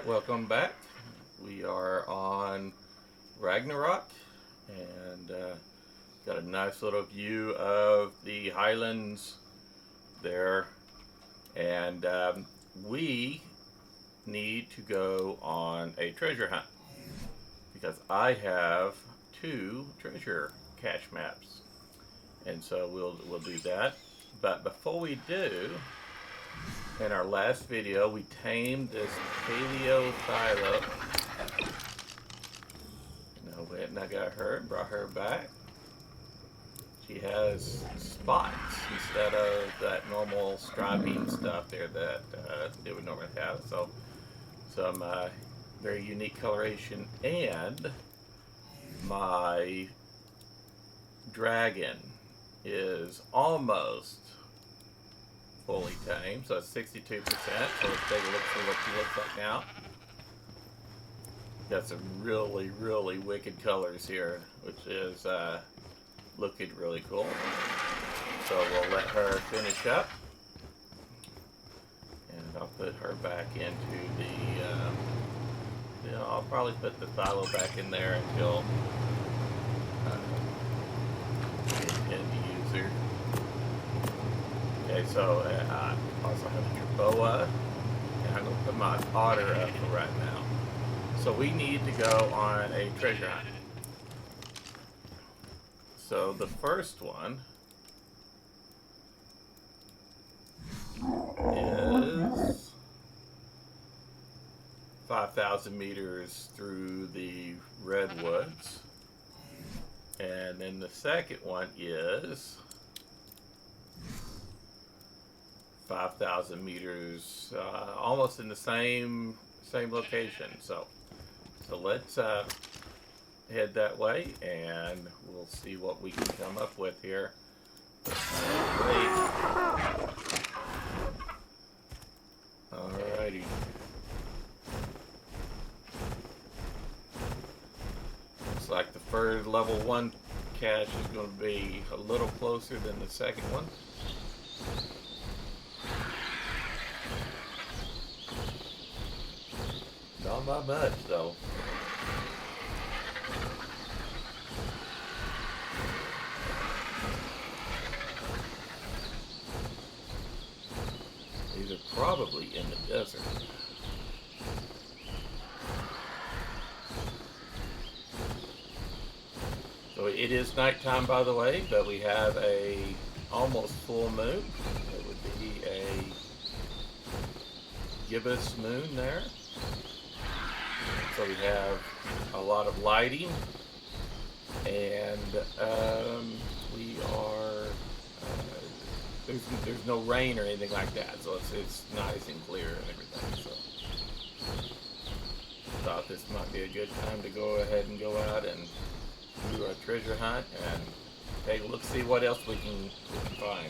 welcome back. We are on Ragnarok and got a nice little view of the highlands there. And we need to go on a treasure hunt because I have 2 treasure cache maps. And so we'll do that. But before we do, in our last video, we tamed this paleo philo. And I went and I got her and brought her back. She has spots instead of that normal striping stuff there that they would normally have. So some very unique coloration. And my dragon is almost fully tamed, so it's 62%. So let's take a look see what she looks like now. Got some really wicked colors here, which is looking really cool. So we'll let her finish up, and I'll put her back into the. I'll probably put the philo back in there until end user. Okay, so I also have your boa, and I'm going to put my otter up for right now. So we need to go on a treasure hunt. So the first one is 5,000 meters through the redwoods. And then the second one is 5,000 meters, almost in the same location. So let's head that way, and we'll see what we can come up with here. Alrighty. Looks like the first level 1 cache is going to be a little closer than the second one. Not by much, though. These are probably in the desert. So it is nighttime, by the way, but we have a almost full moon. It would be a gibbous moon there. So we have a lot of lighting, and we are there's no rain or anything like that, so it's nice and clear and everything. So thought this might be a good time to go ahead and go out and do a treasure hunt and take a look, see what else we can find.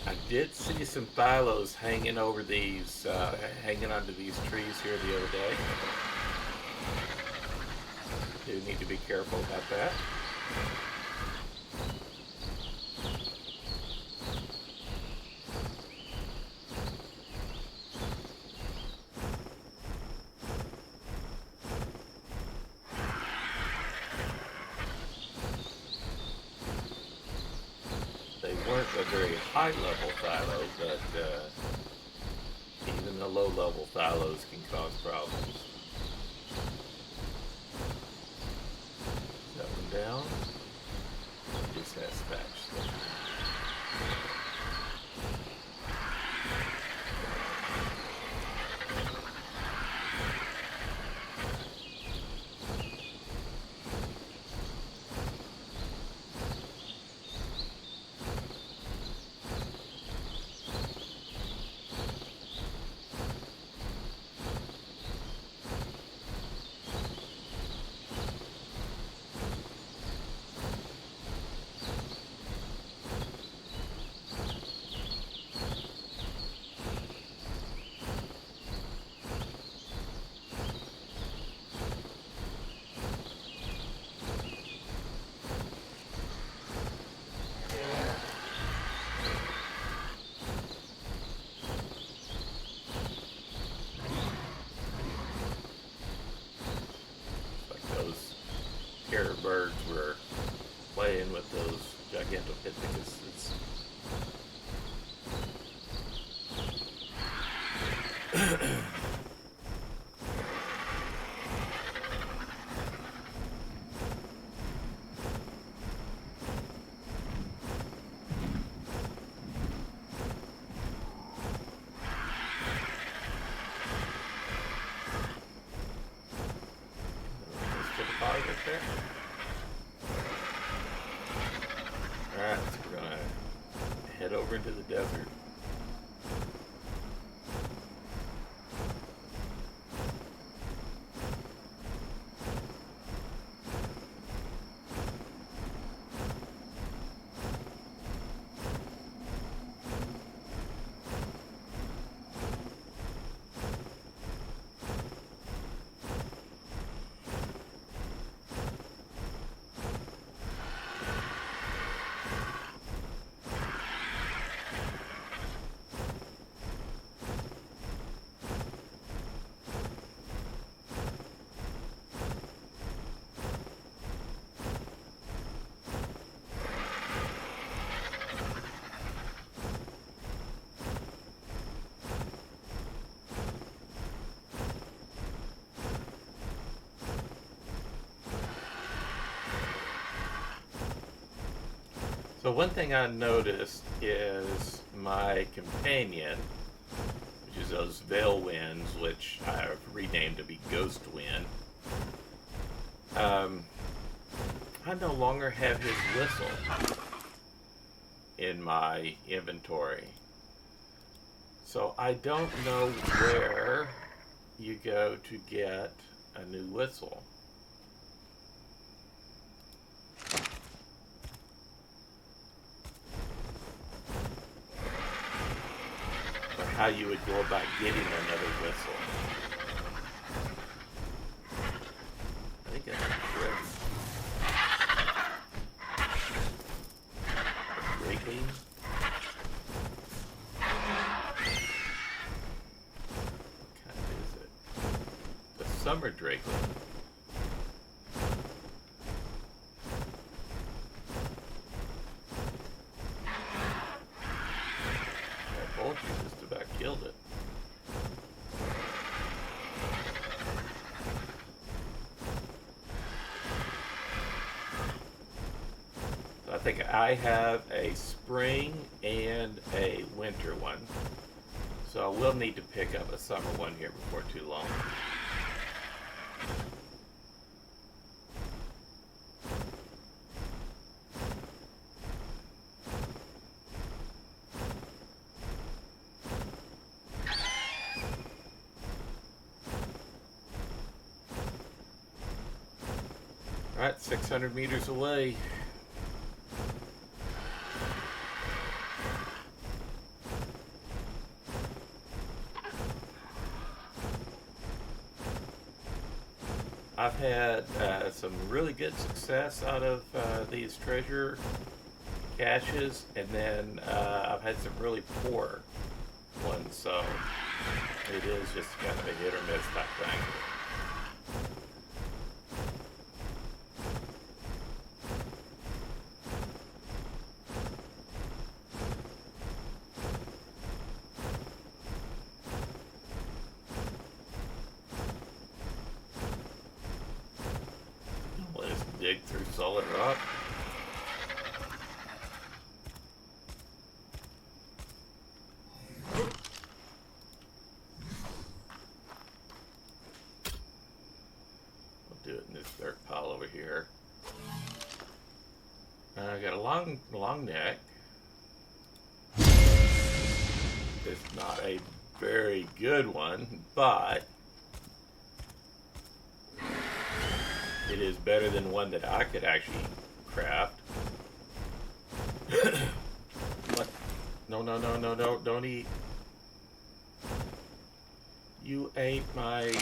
I did see some philos hanging over these, hanging onto these trees here the other day. Do need to be careful about that. They weren't a very high level philo, but even the low level philos can cause problems. That one down. Just has thatch there. Alright, so we're gonna head over into the desert. So one thing I noticed is my companion, which is those Veil Winds, which I've renamed to be Ghost Wind. I no longer have his whistle in my inventory. So I don't know where you go to get a new whistle. Or how you would go about getting another whistle. I think that's correct. Breaking. Summer Drakeling. That vulture just about killed it. So I think I have a spring and a winter one. So I will need to pick up a summer one here before too long. Alright, 600 meters away. I've had some really good success out of these treasure caches, and then I've had some really poor ones, so it is just kind of a hit or miss type thing. Let's dig through solid rock. We'll do it in this dirt pile over here. I got a long neck. It's not a very good one, but it is better than one that I could actually craft. What? No, no, no, no, no, don't eat. You ate my...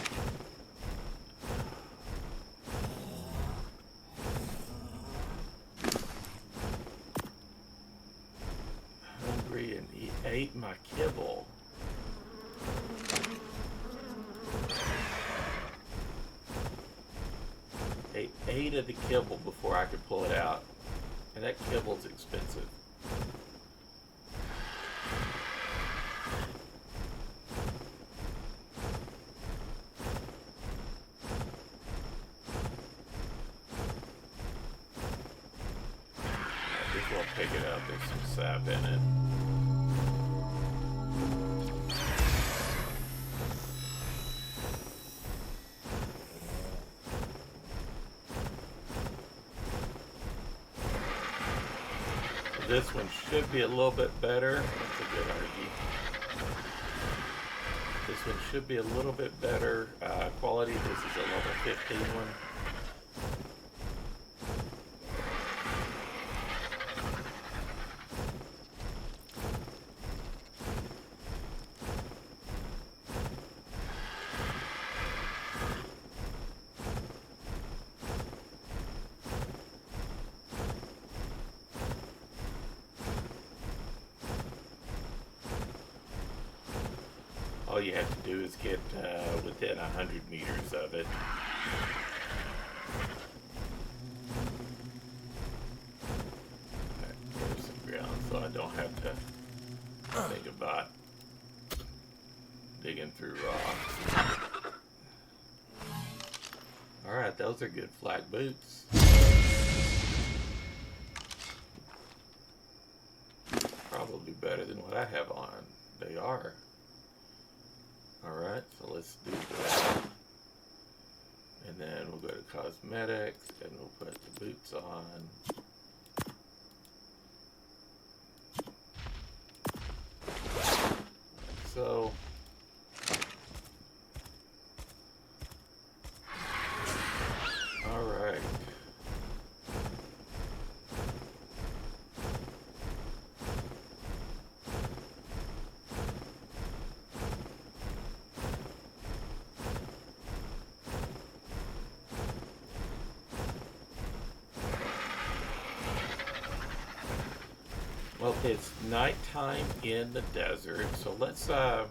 Hungry, and he ate my kibble. Ate of the kibble before I could pull it out, and that kibble's expensive. as well pick it up. There's some sap in it. This one should be a little bit better. That's a good argy. This one should be a little bit better quality. This is a level 15 one. All you have to do is get within 100 meters of it. There's some ground, so I don't have to think about digging through rocks. Alright, those are good flat boots. Probably better than what I have on. They are. Alright, so let's do that. And then we'll go to cosmetics and we'll put the boots on. So alright. Well, it's nighttime in the desert, so let's look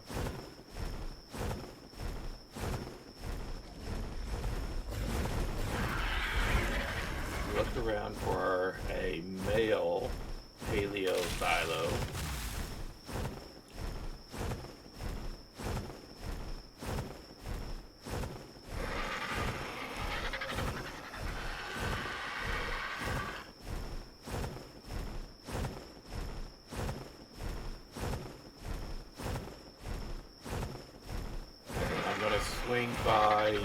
around for a male paleothilo. Swing by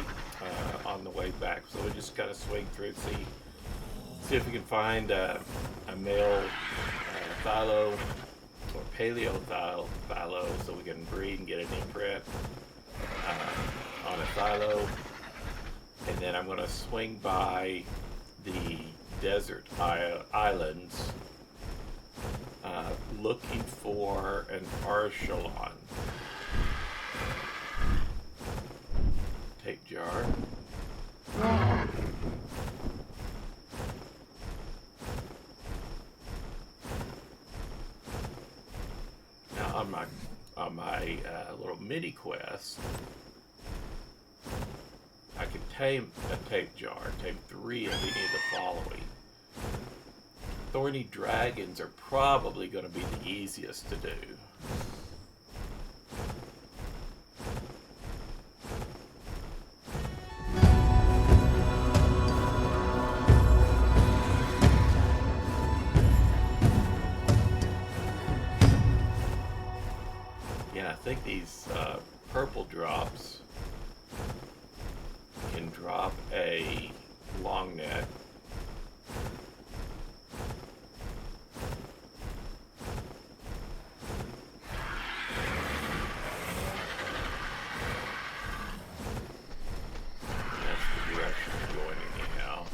on the way back, so we just kind of swing through, see if we can find a male thilo or paleothilo, so we can breed and get an imprint on a thilo. And then I'm going to swing by the desert islands looking for an archelon. Tape jar. Now on my little mini quest, I can tame a tape jar, tame 3 of any of the following. Thorny dragons are probably going to be the easiest to do. I think these purple drops can drop a long neck. That's the direction we're going anyhow.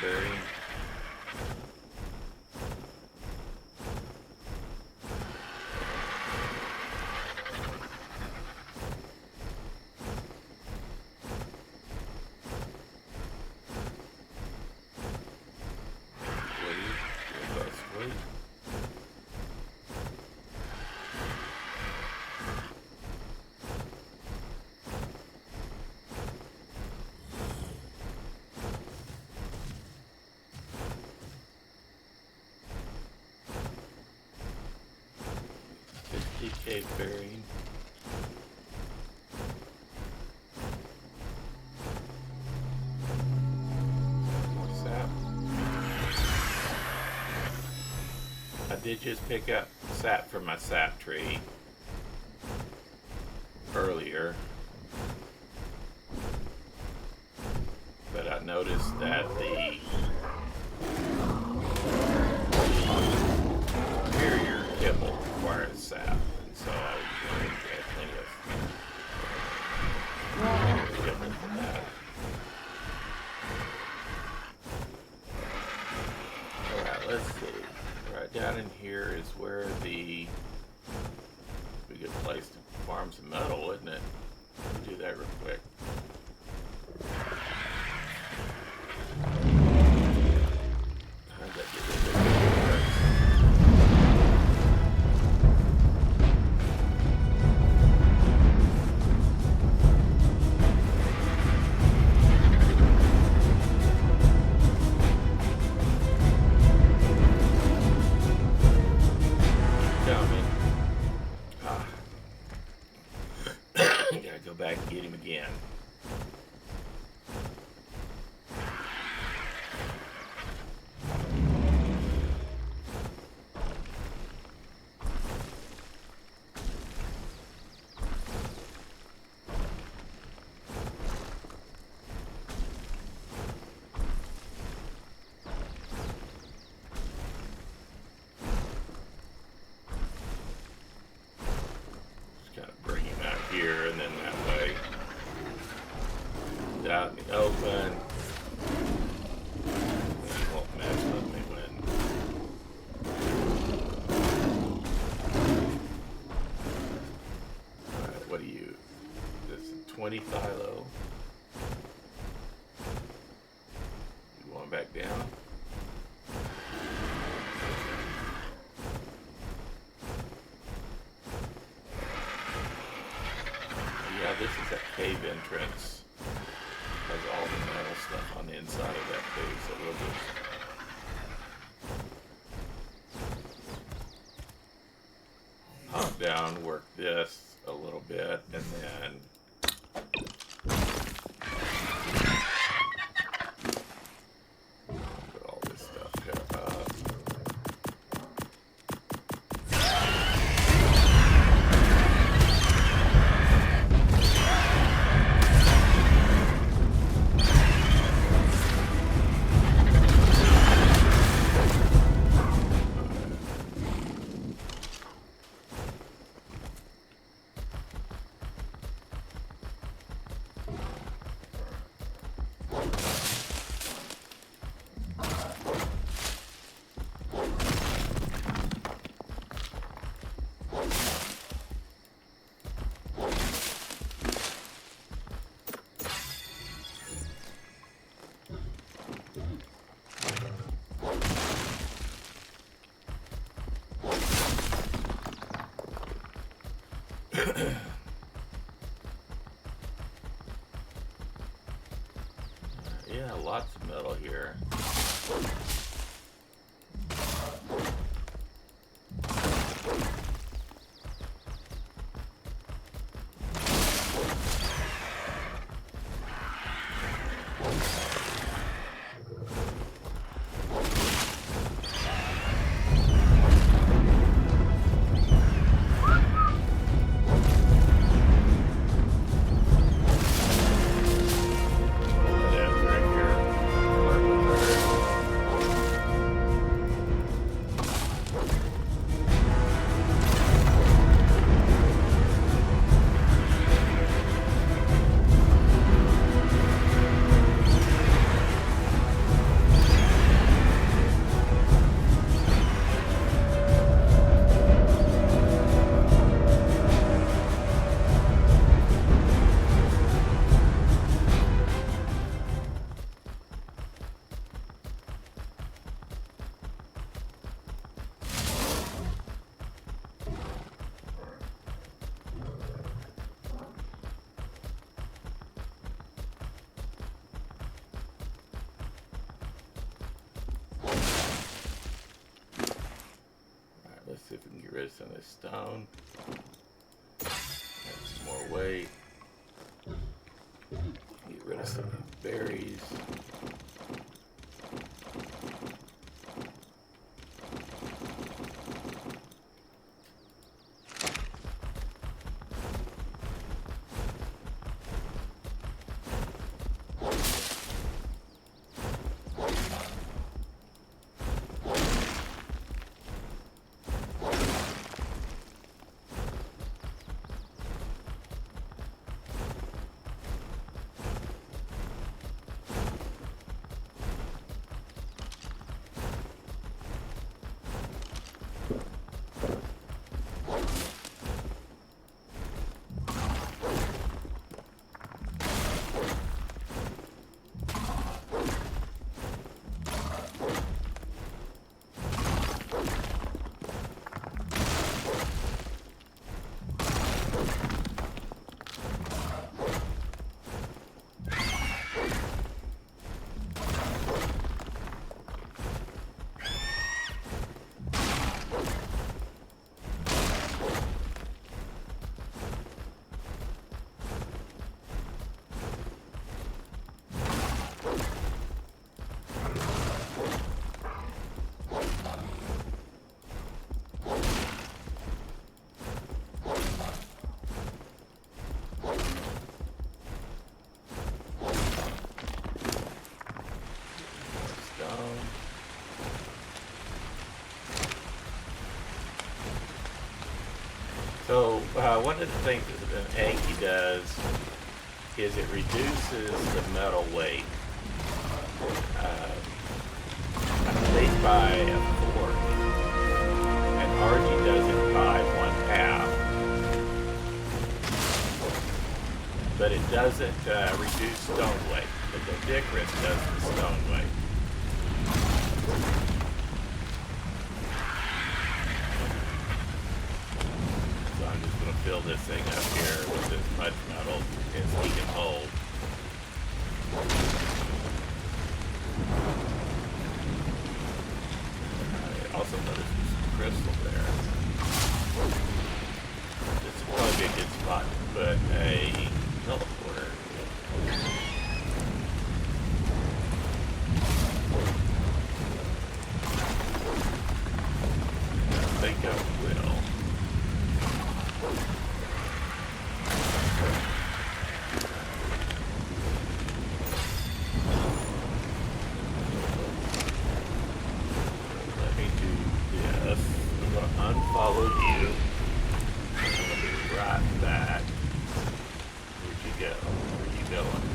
bearing. Wait. 50K bearing. More sap. I did just pick up sap from my sap tree earlier, but I noticed that the superior kibble requires sap, and so I was going to get plenty of kibble for that. Alright, let's see. Right down in here is where the a good place to farm some metal, isn't it? Let me do that real quick. How'd that get rid of it? Gotta go back and get him again. Here and then that way, out in the open. It won't mess with me when alright, what do you, this is 20 thilo. You going back down? Yeah, this is that cave entrance. Has all the metal stuff on the inside of that cave, so we'll just hop down, work this a little bit, and then put all this stuff here up. Yeah, lots of metal here. Let's see if we can get rid of some of this stone. Add some more weight. Get rid of some of these berries. So one of the things that an Anki does is it reduces the metal weight. They buy a fourth, and RG does it by 1/2, but it doesn't reduce stone weight. But the Dicris does the stone weight. Fill this thing up here with as much metal as he can hold. I also noticed some crystal there. This would probably be a good spot to put a teleporter. I think I will. Unfollow you. I'm gonna be right back. Where'd you go? Where you going?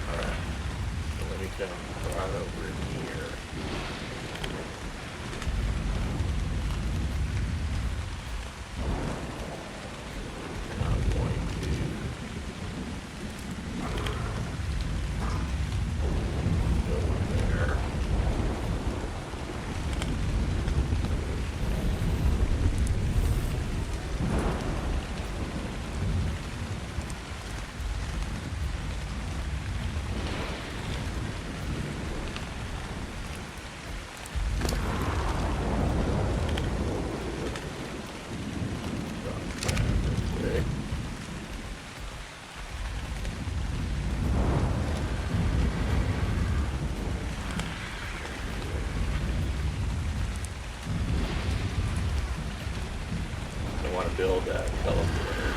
Alright. So let me come right over here. Build that teleporter.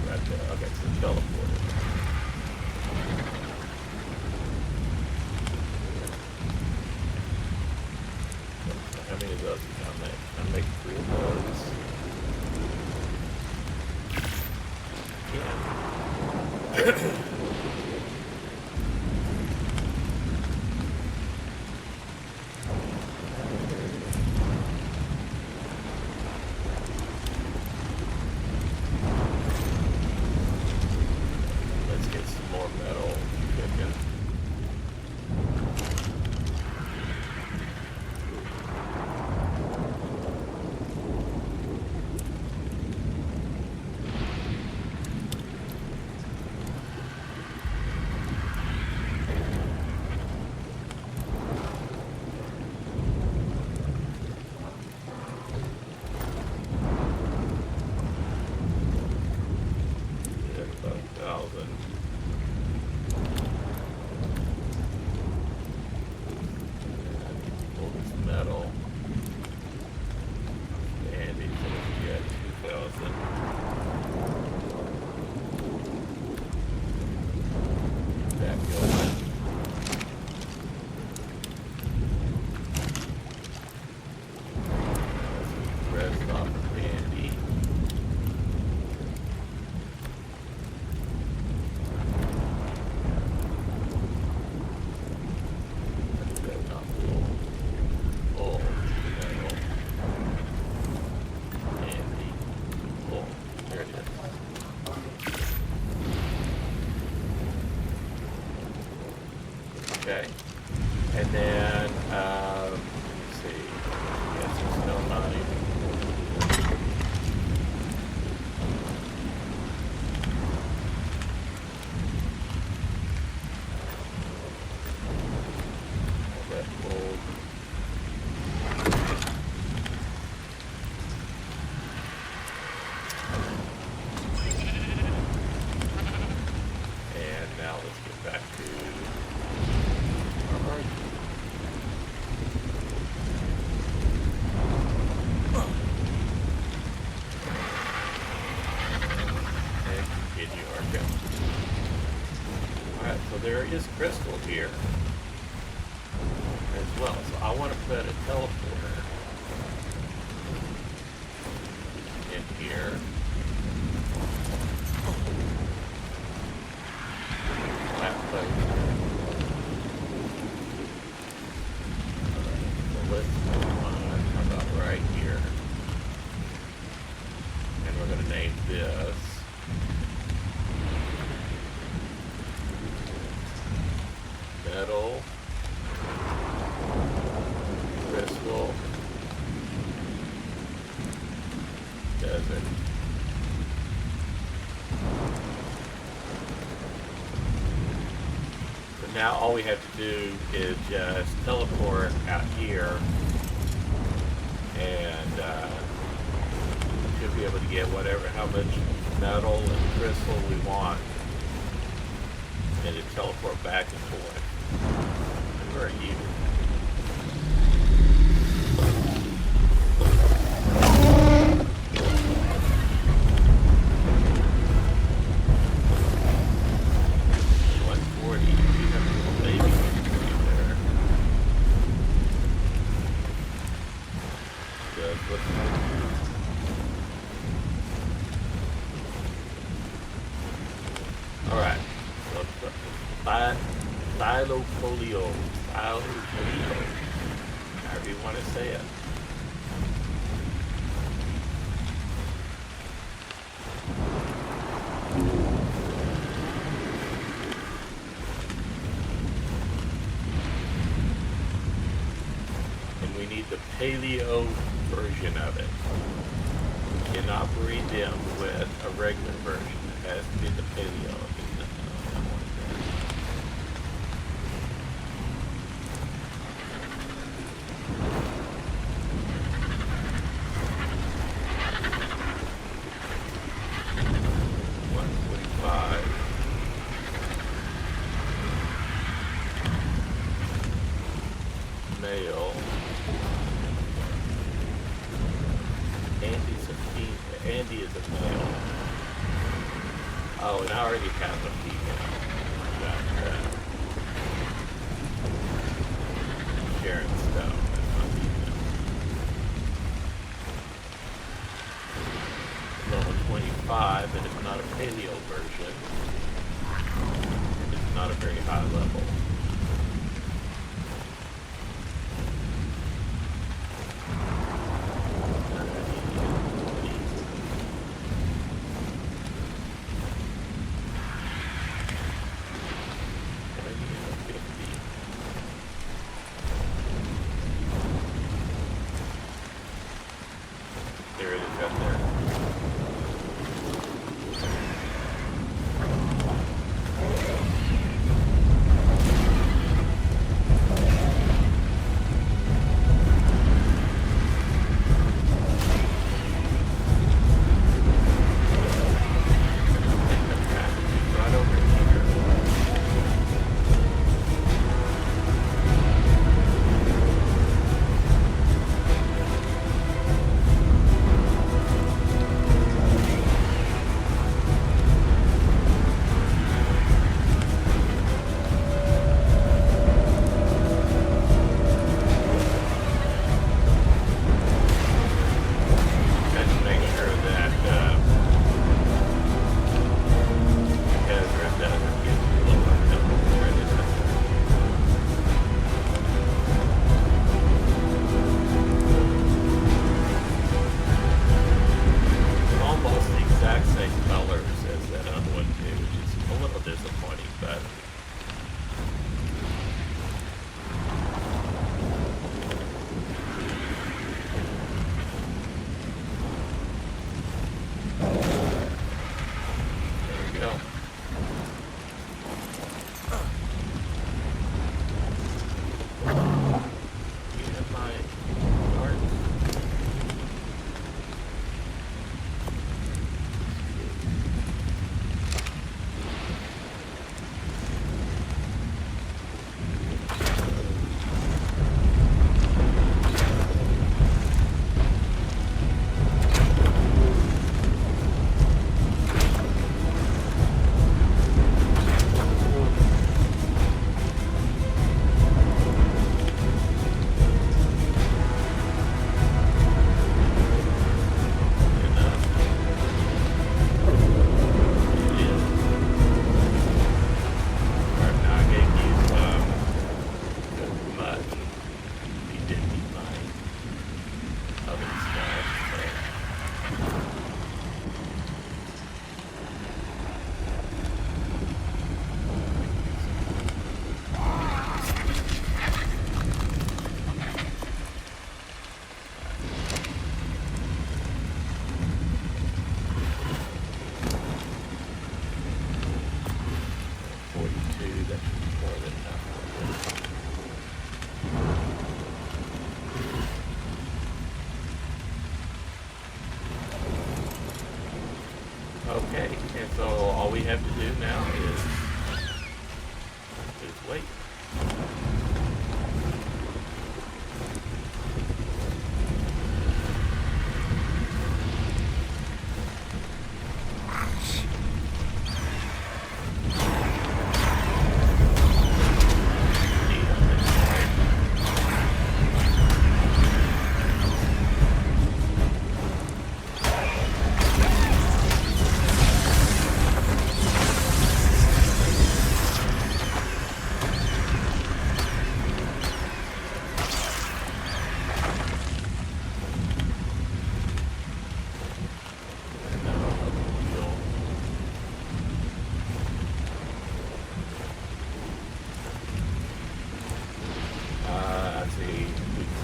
Right there. Okay, so teleporter. How many of those can I make? I make 3 of those. off of Randy. Okay, and then let's see. Yes, it's still 9. That gold. And now let's get back to our argument. And continue our go. Alright, so there is crystal here as well. So I want to put a teleporter in here. That place. So let's move on about right here. And we're going to name this metal crystal desert. So now all we have to do is just teleport out here, and should be able to get how much metal and crystal we want, and to teleport back and forth. Where are you? Alright, so Thylofolio, however you want to say it. And we need the paleo version of it. We cannot breed them with a regular version. It has to be the paleo. Male. Andy is a male. Oh, and I already have a female. Got Sharon Stone. That's my female. Level 25, and it's not a paleo version. It's not a very high level. There it is up there. have to do now is wait.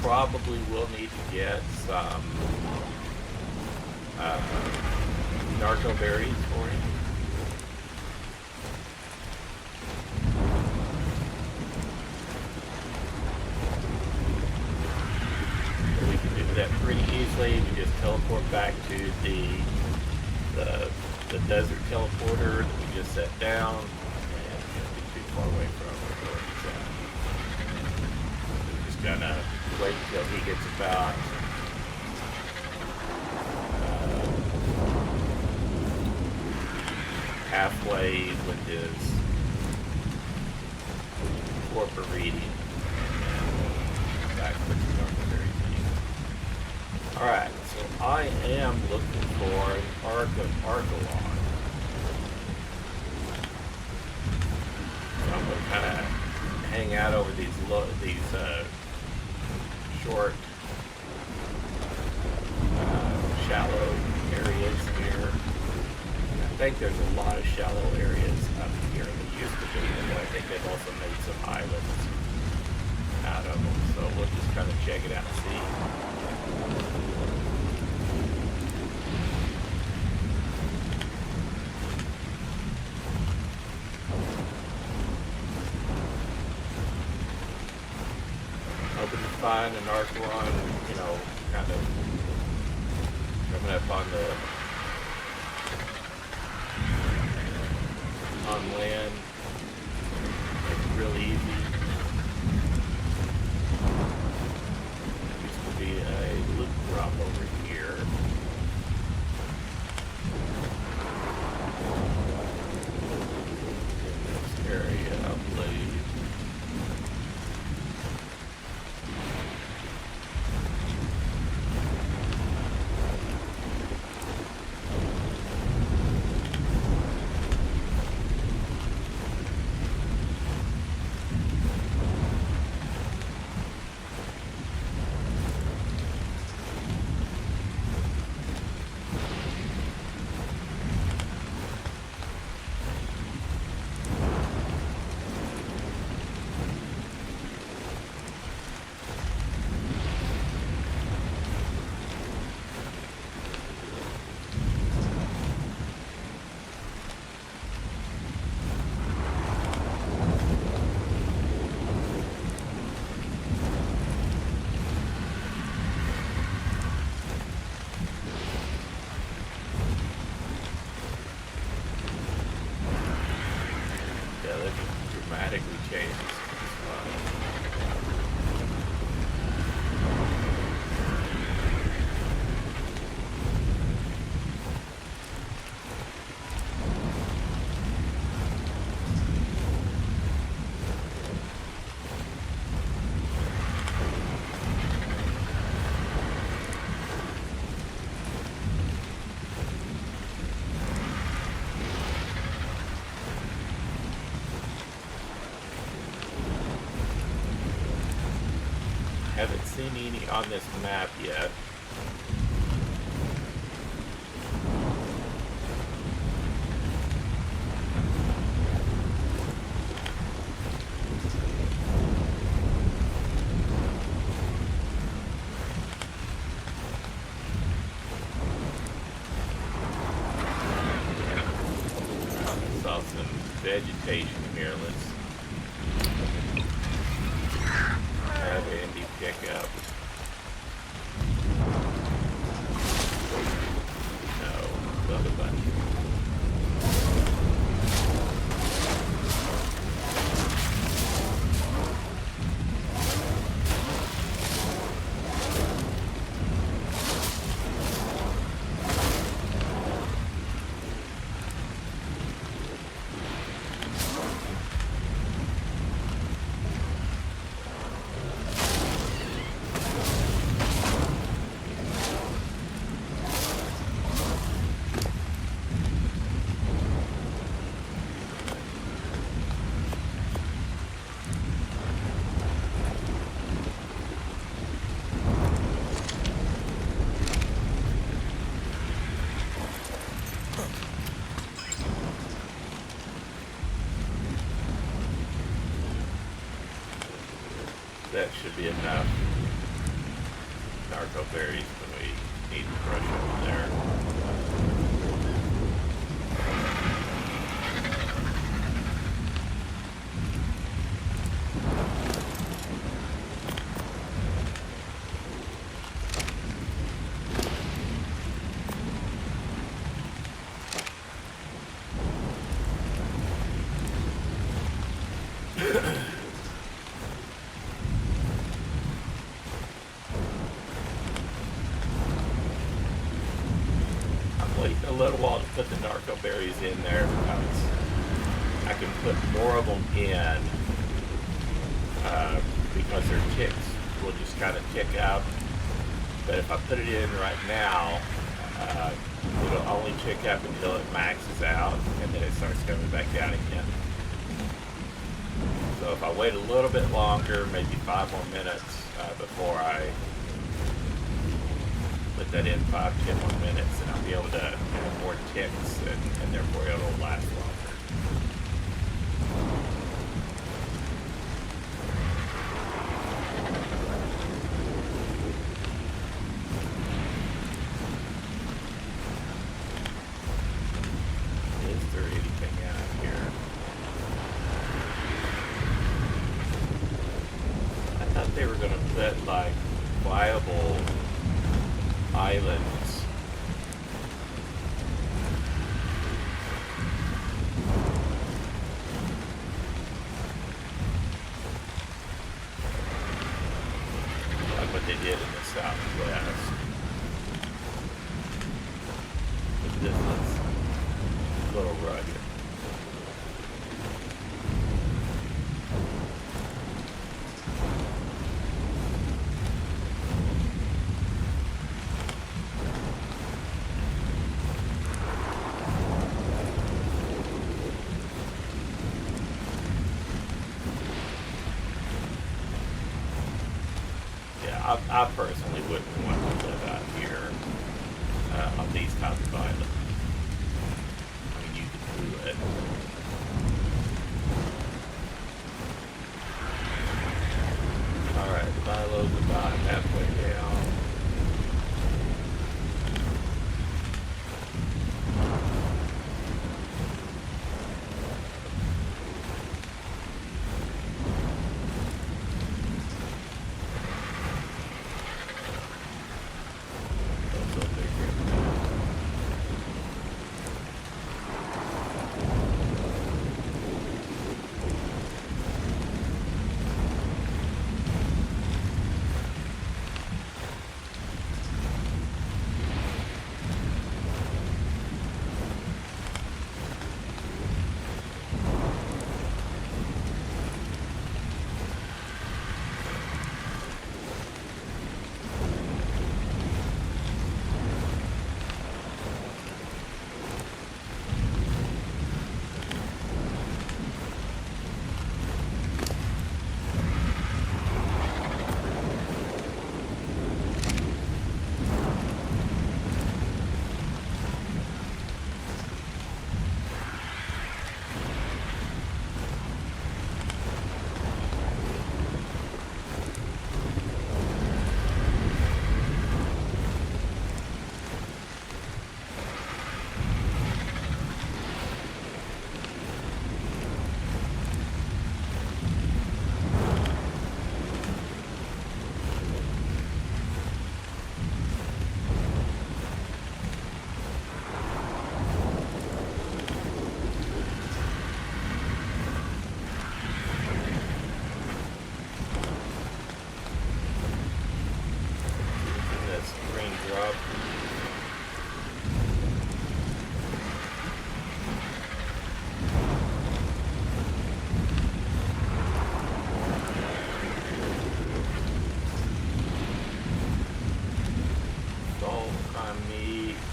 Probably will need to get some narco berries for him. We can do that pretty easily. We just teleport back to the desert teleporter that we just set down, and we don't get too far away from where he's at. We're just gonna wait until he gets about halfway with his corporate reading, and back with the normal very thing. Alright, so I am looking for an Ark of Archelon. So I'm going to kind of hang out over these short, shallow areas here. I think there's a lot of shallow areas up here. There used to be, and I think they've also made some islands out of them. So we'll just kind of check it out and see. Find an Archelon, you know, kind of coming up on land. It's real easy. There used to be a loot drop over here. In this area, I believe. Dramatically changes. Haven't seen any on this map yet. I saw some vegetation here. Let's have Andy pick up. No, the other button. that should be enough narco berries when we need to brush over there. Waiting a little while to put the narco berries in there because I can put more of them in because their ticks will just kind of tick out. But if I put it in right now, it'll only tick up until it maxes out and then it starts coming back down again. So if I wait a little bit longer, maybe 5 more minutes before I put that in 5-10 more minutes, and I'll be able to have more ticks, and therefore it'll last longer. Is there anything out here? I thought they were going to put like viable islands. Like what they did in the Southwest. But this is a little rugged. I personally wouldn't want to live out here on these types of islands. I mean, you could do it. Alright, Milo's about halfway down.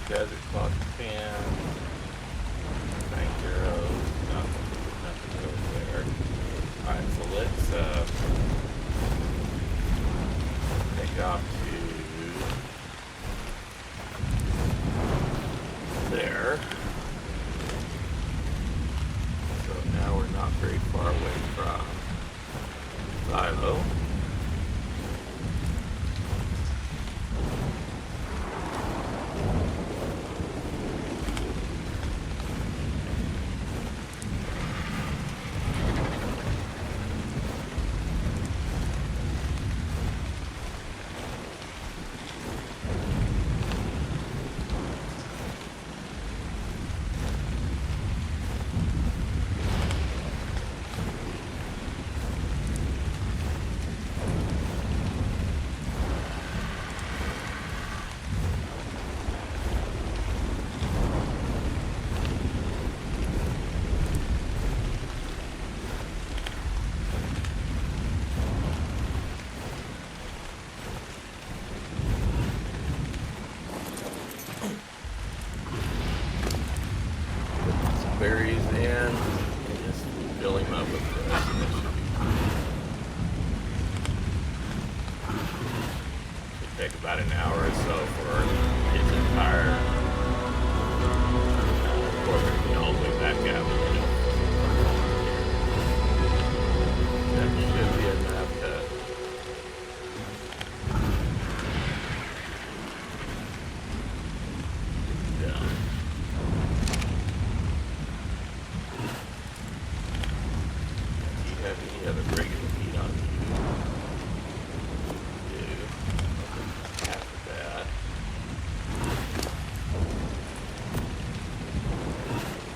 Desert clock pan, 9 euros, nothing really there. Alright, so let's take off to there. So now we're not very far away from Silo. berries in and just fill him up with this. It'll take about an hour or so for his entire organ to get all the way back out. That should be enough to done. Do you have any other regular meat on you? Do. After that.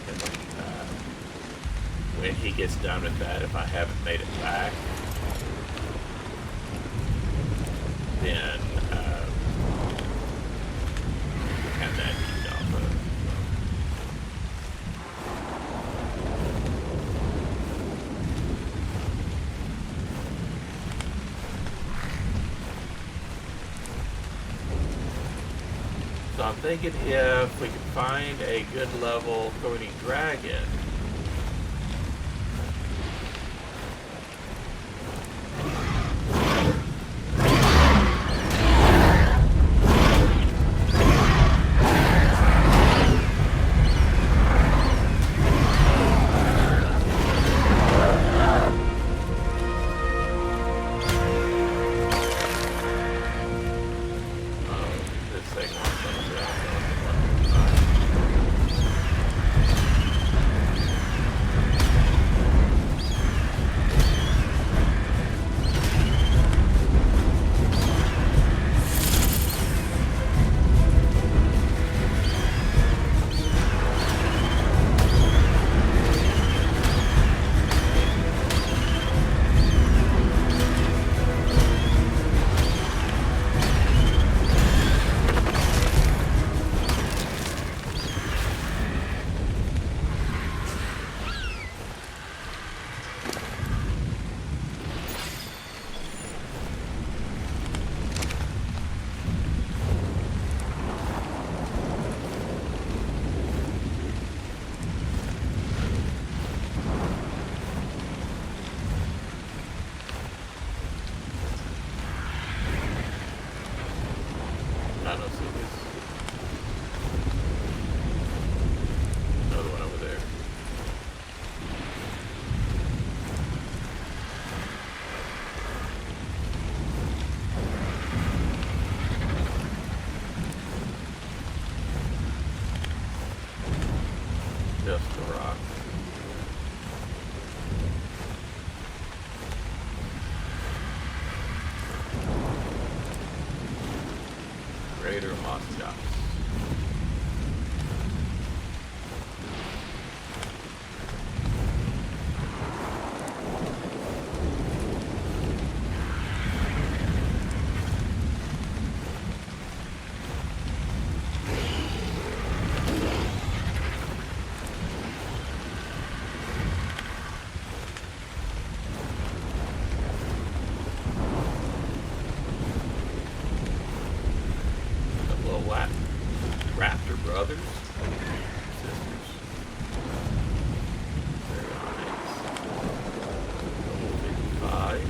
And then, when he gets done with that, if I haven't made it back, then have that eat off of. So I'm thinking if we could find a good level Cody Dragon, I don't see this. Another one over there. Just the rock. Greater Moscow. Raptor brothers, sisters, very nice. Level 55.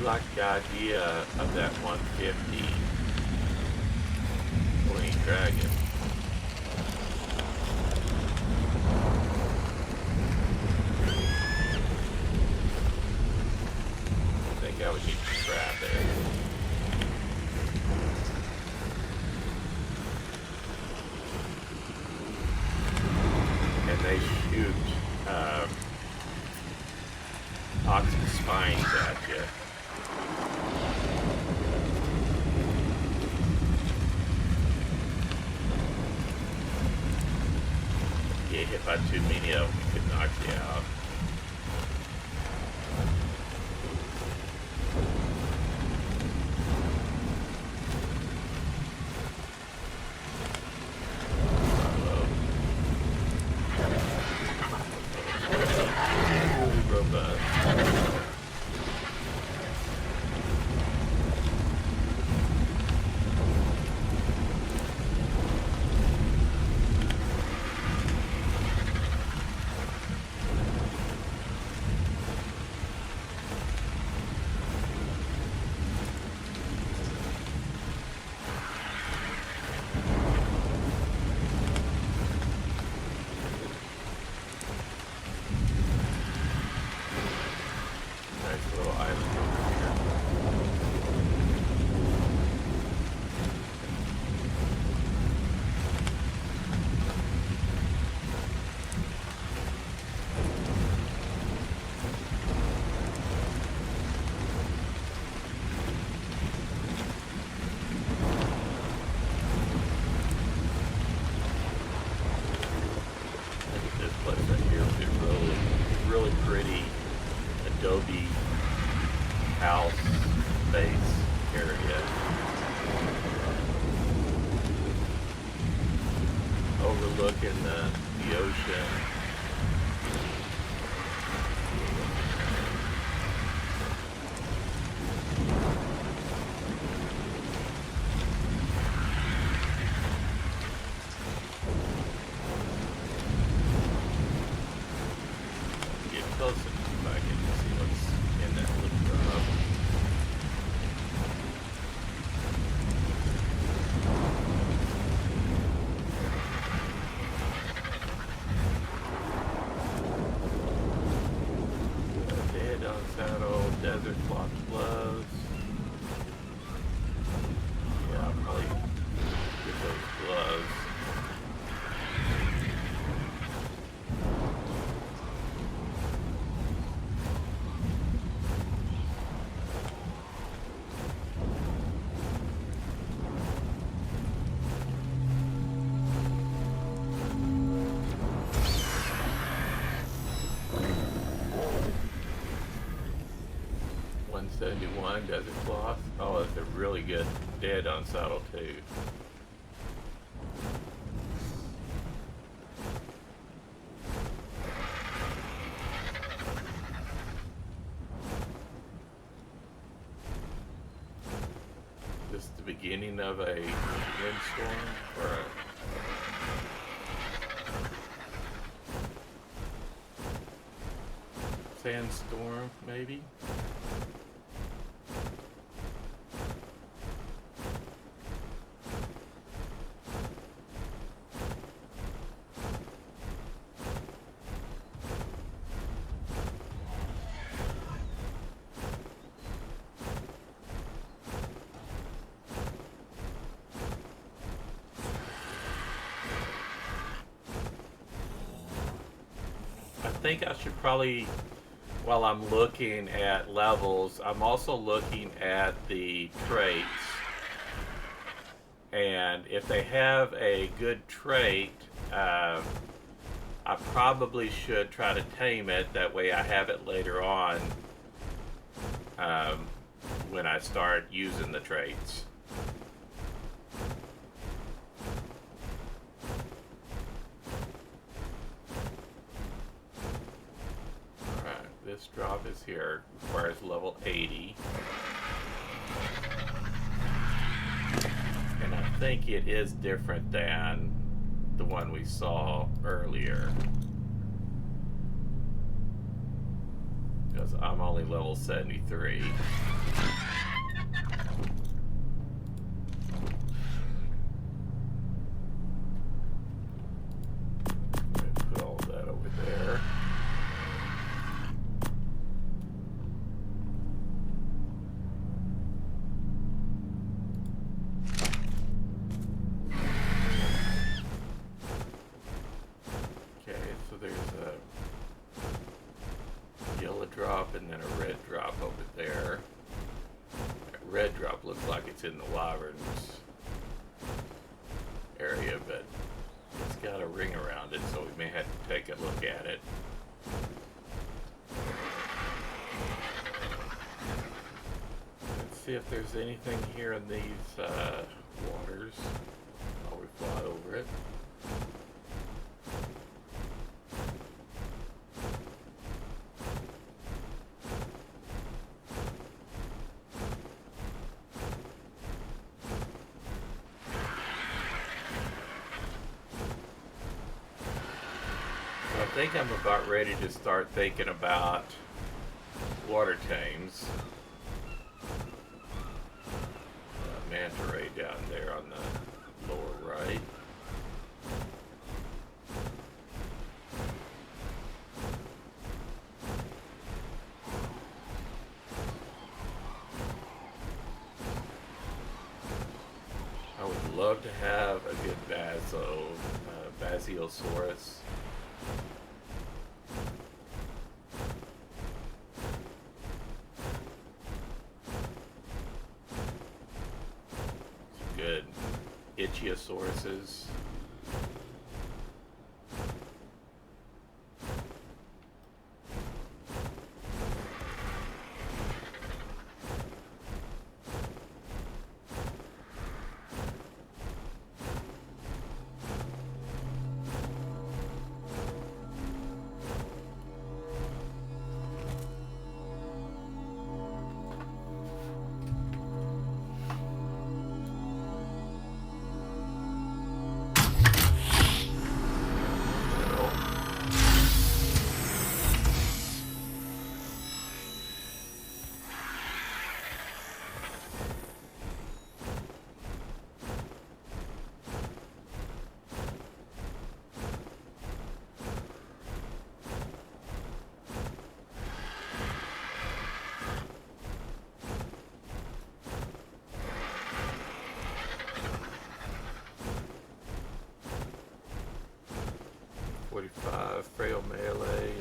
like the idea of that 150 Green Dragon. I think I would need to scrap it. And they shoot toxic spines at you. Get hit by too many of them, it could knock you out. Really pretty adobe house base area. Overlooking the ocean. Closer if I can see what's in that little drop. Dead on saddle, desert cloth gloves. Yeah, I'll probably get those gloves. $171 desert cloth. Oh, that's a really good dead on saddle too. This is the beginning of a windstorm or a sandstorm, maybe. I think I should probably, while I'm looking at levels, I'm also looking at the traits. And if they have a good trait, I probably should try to tame it. That way I have it later on when I start using the traits. This drop is here, requires level 80. And I think it is different than the one we saw earlier. Because I'm only level 73. it's in the wyverns area, but it's got a ring around it, so we may have to take a look at it. Let's see if there's anything here in these waters while we fly over it. I think I'm about ready to start thinking about water tames. Manta ray down there on the lower right. I would love to have a good Basiosaurus. Good Ichthyosaurus. Frail melee,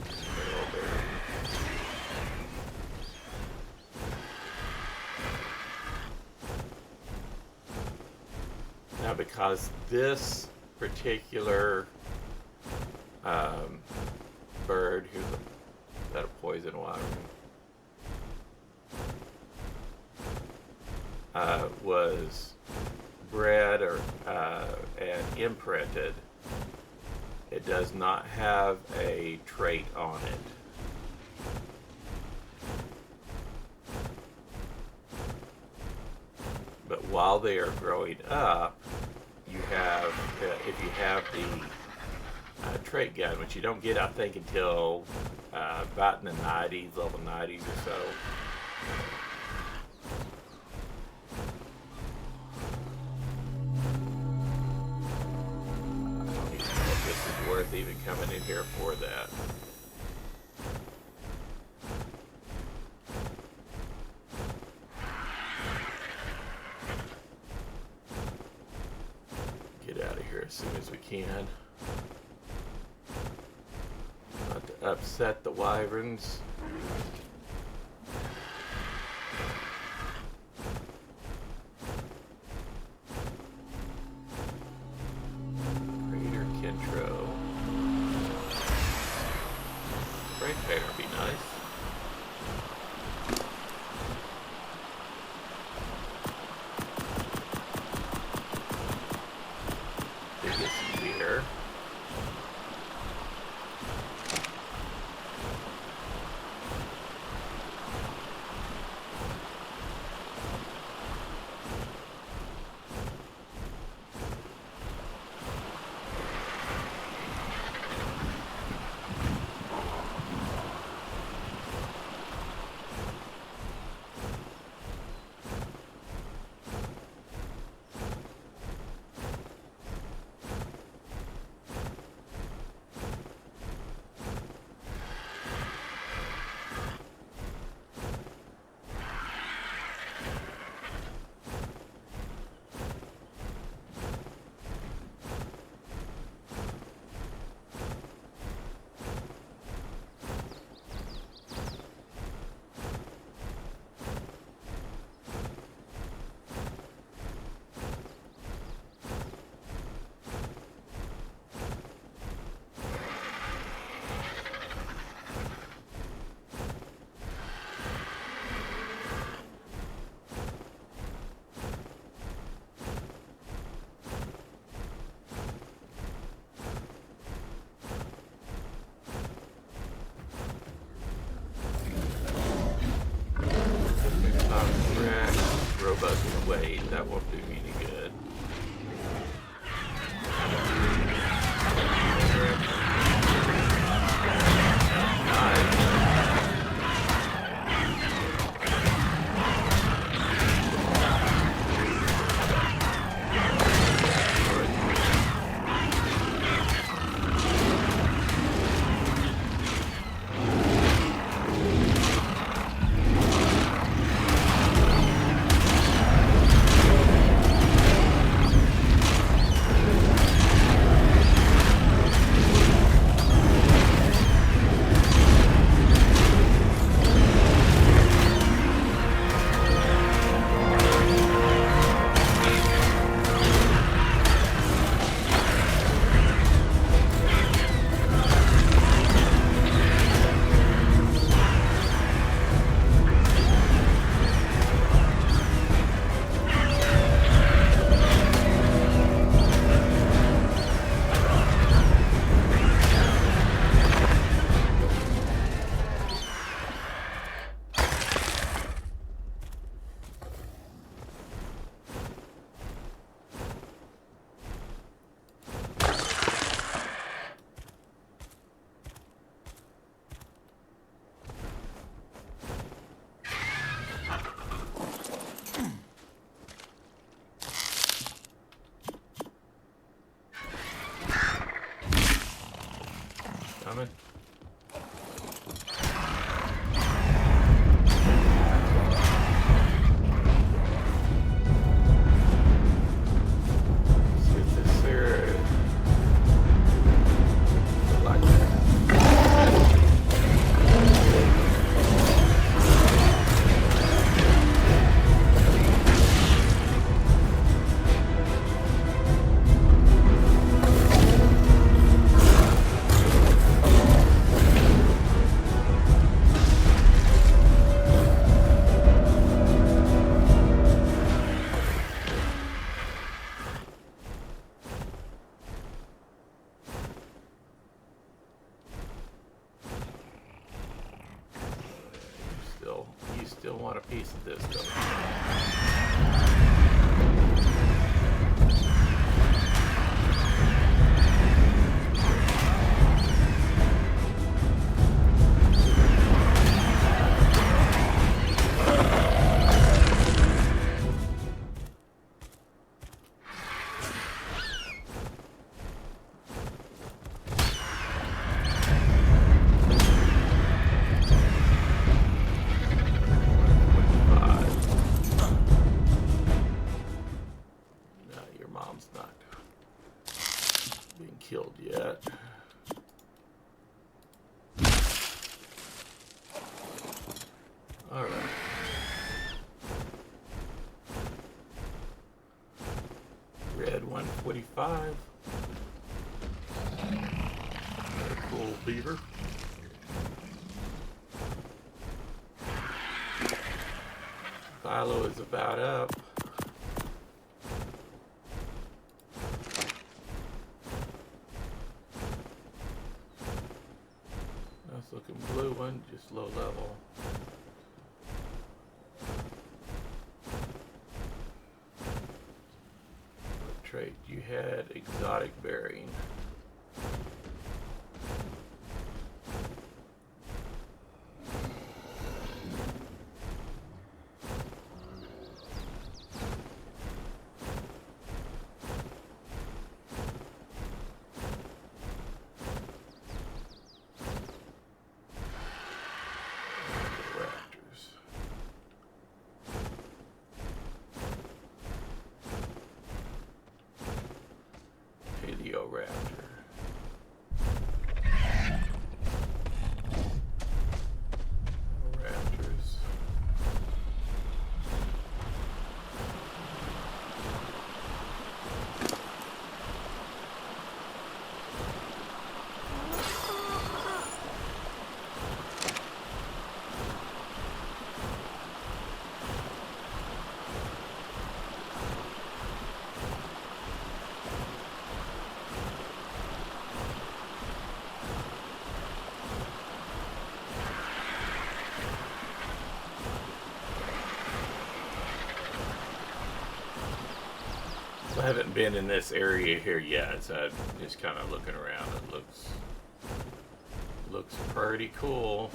now because this particular bird who's a poison wyvern was bred and imprinted, it does not have a trait on it. But while they are growing up, you have, if you have the trait gun, which you don't get, I think, until about in the 90s, level 90s or so. Worth even coming in here for that. Get out of here as soon as we can. Not to upset the wyverns. Would be nice. Biggest beer. buzzing away. That won't do me any good. Coming. See if this here like that. You still want a piece of this, though. Killed yet. All right. Red 145. Another cool beaver. Philo is about up. Looking blue one, just low level. What trait? You had exotic bearing. Raptor. Raptors. I haven't been in this area here yet, so I'm just kind of looking around. It looks pretty cool.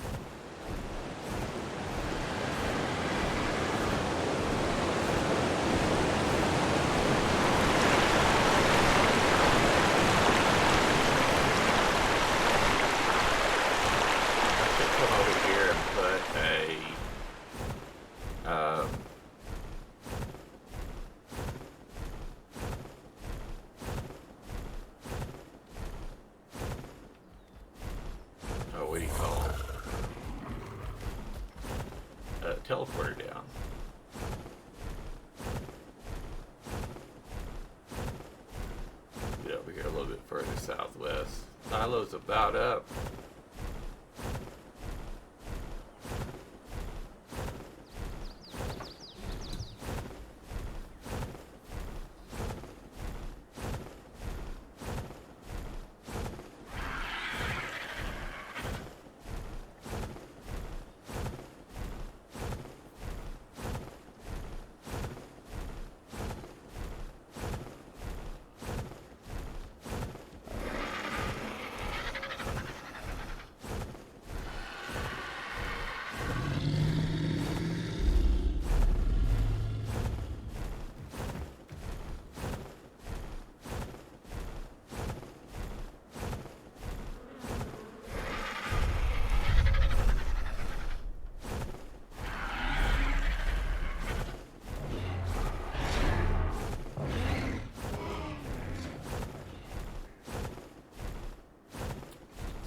What do you call it? Teleporter down. Get over here a little bit further southwest. Silo's about up.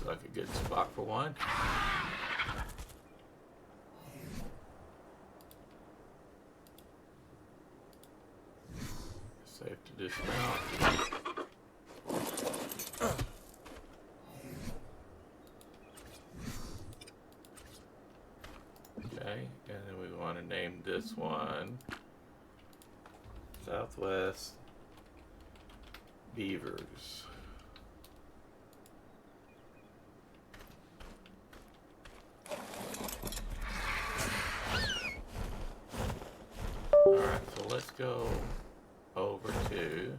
Like a good spot for one. Safe to dismount. Okay, and then we want to name this one Southwest Beavers. Alright, so let's go over to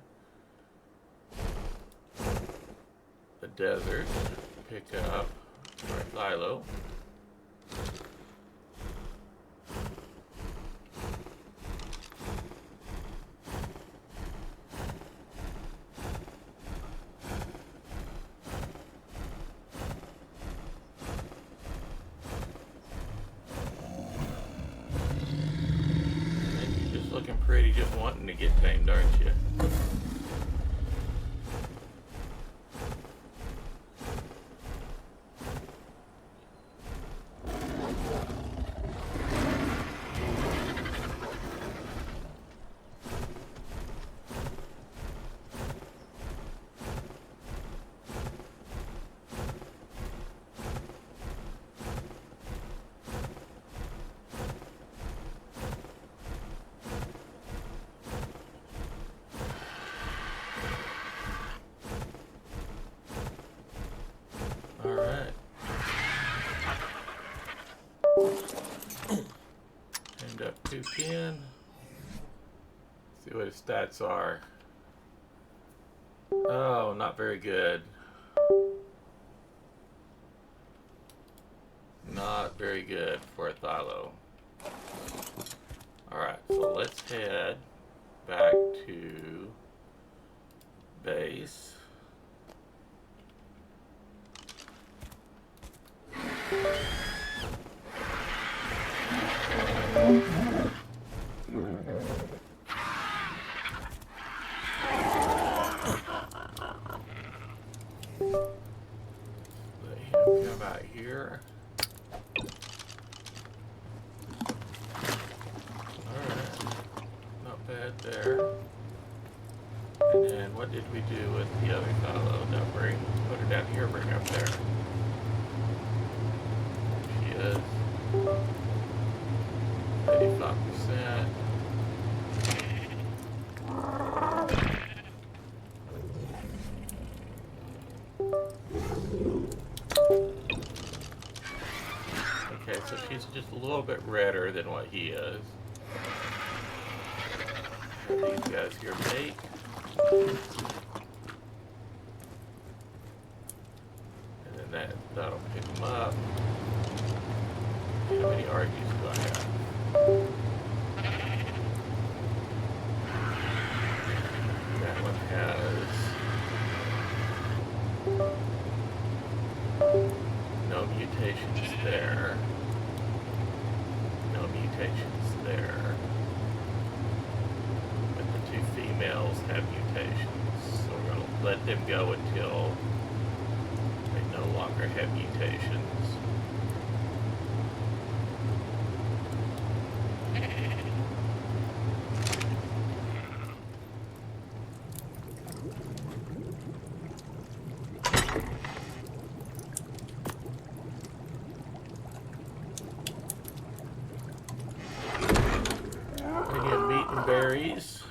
the desert, pick up our silo. Looking pretty, just wanting to get tamed, aren't you? Alright. End up 210. See what his stats are. Oh, not very good. Not very good for a Thilo. Alright, so let's head back to base. Let him come out here. Alright, not bad there. And then what did we do with the other fellow? Now put her down here, bring her up there. She is 85%. Okay, so she's just a little bit redder than what he is. These guys here bait. And then that'll pick them up. How many argues do I have? That one has no mutations there. No mutations there. But the two females have mutations. So we're going to let them go until they no longer have mutations. Berries.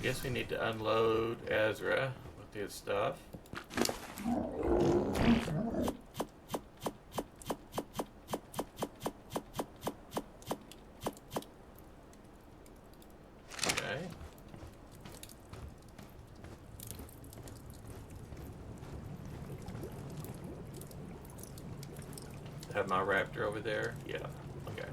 Guess we need to unload Ezra with his stuff. Okay. Have my raptor over there? Yeah. Okay.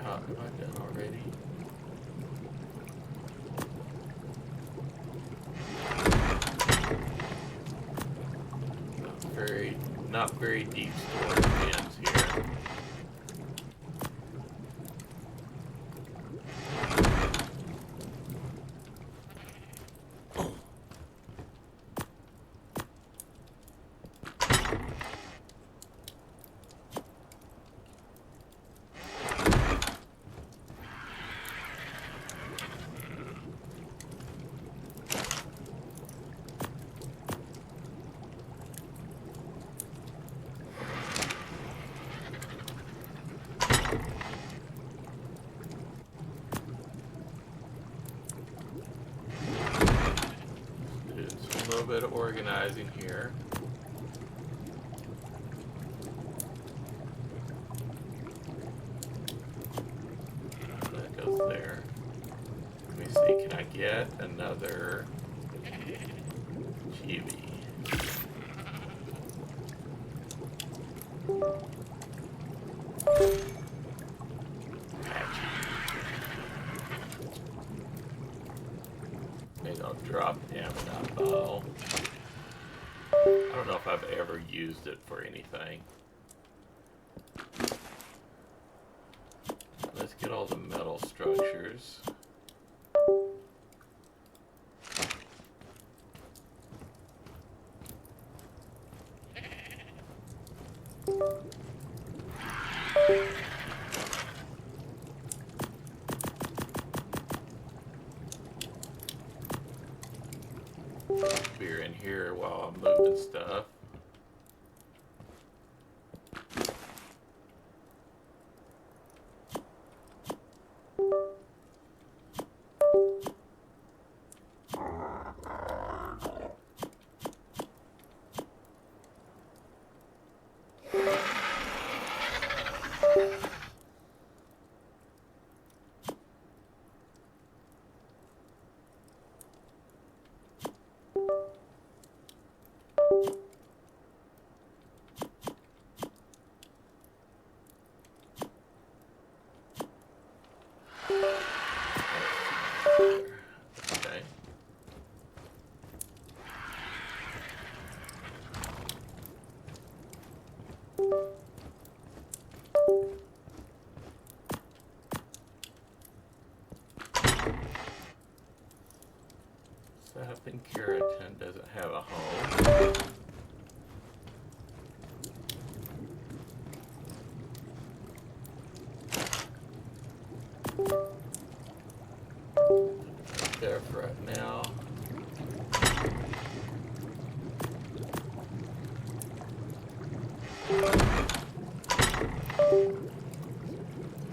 Have I done already? Not very deep storage bins here. A little bit of organizing here. That goes there. Let me see, can I get another chibi? Maybe I'll drop Ammonite. I don't know if I've ever used it for anything. Let's get all the metal structures. Beer in here while I'm moving stuff. Okay. Sapphire keratin doesn't have a home. There for right now.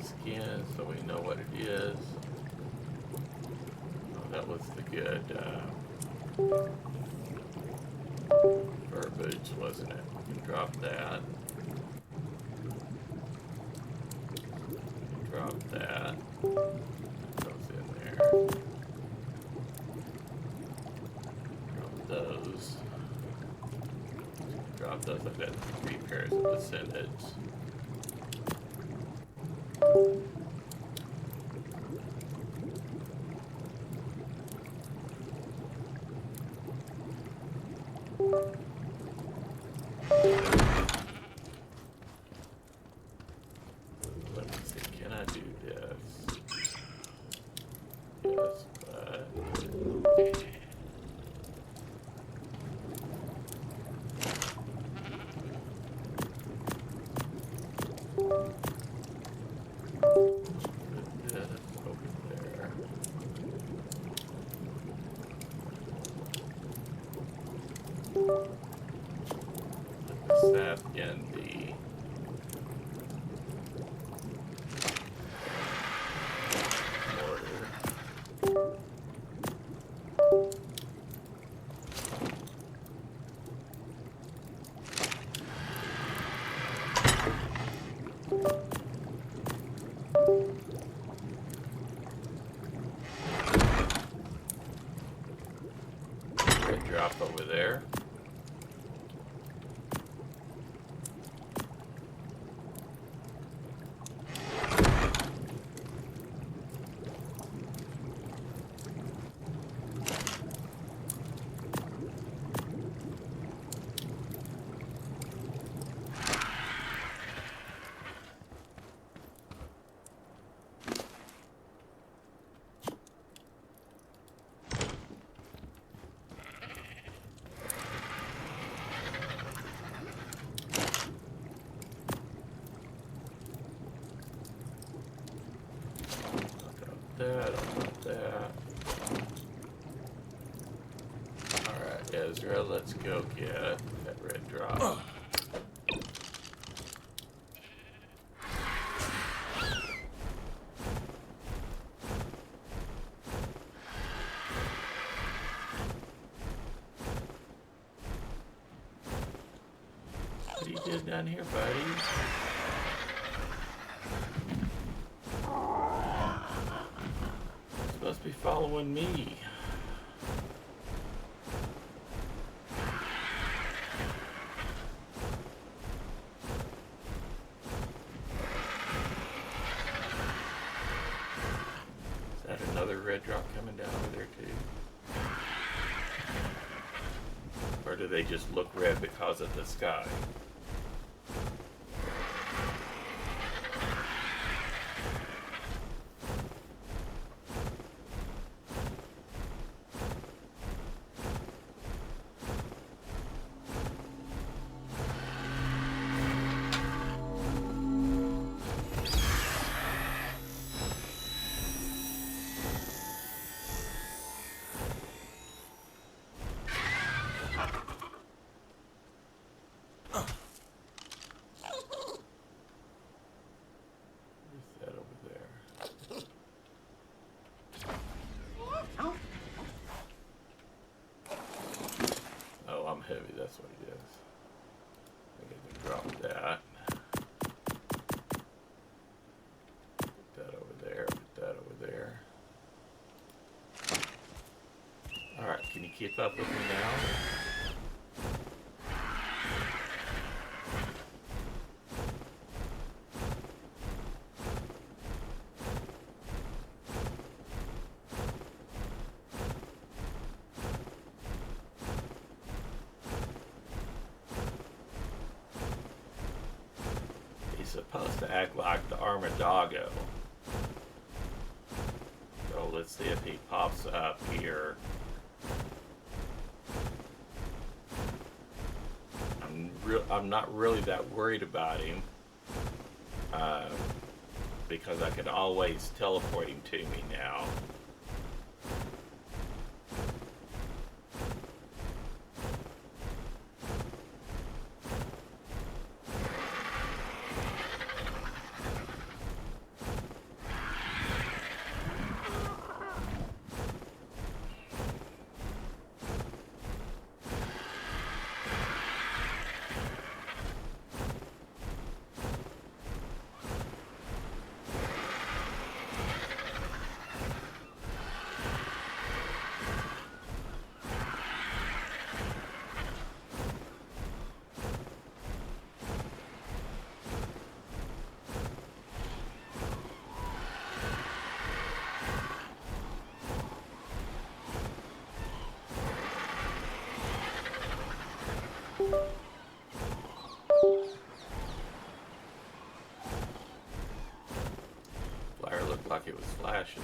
Skin, so we know what it is. Oh, that was the good. verbiage, wasn't it? We can drop that. Drop that. Goes in there. Drop those. Drop those. I've got 3 pairs of descendants. Let me see, can I do this? Yes, but... Put this over there. Put the sap in the mortar. Red drop over there. That, that. Alright, Ezra, let's go get that red drop. What are you doing down here, buddy? Supposed to be following me. Is that another red drop coming down over there too? Or do they just look red because of the sky? Heavy, that's what it is. I get to drop that. Put that over there, put that over there. Alright, can you keep up with me now? Supposed to act like the Armadago. So let's see if he pops up here. I'm not really that worried about him because I can always teleport him to me now. flashing.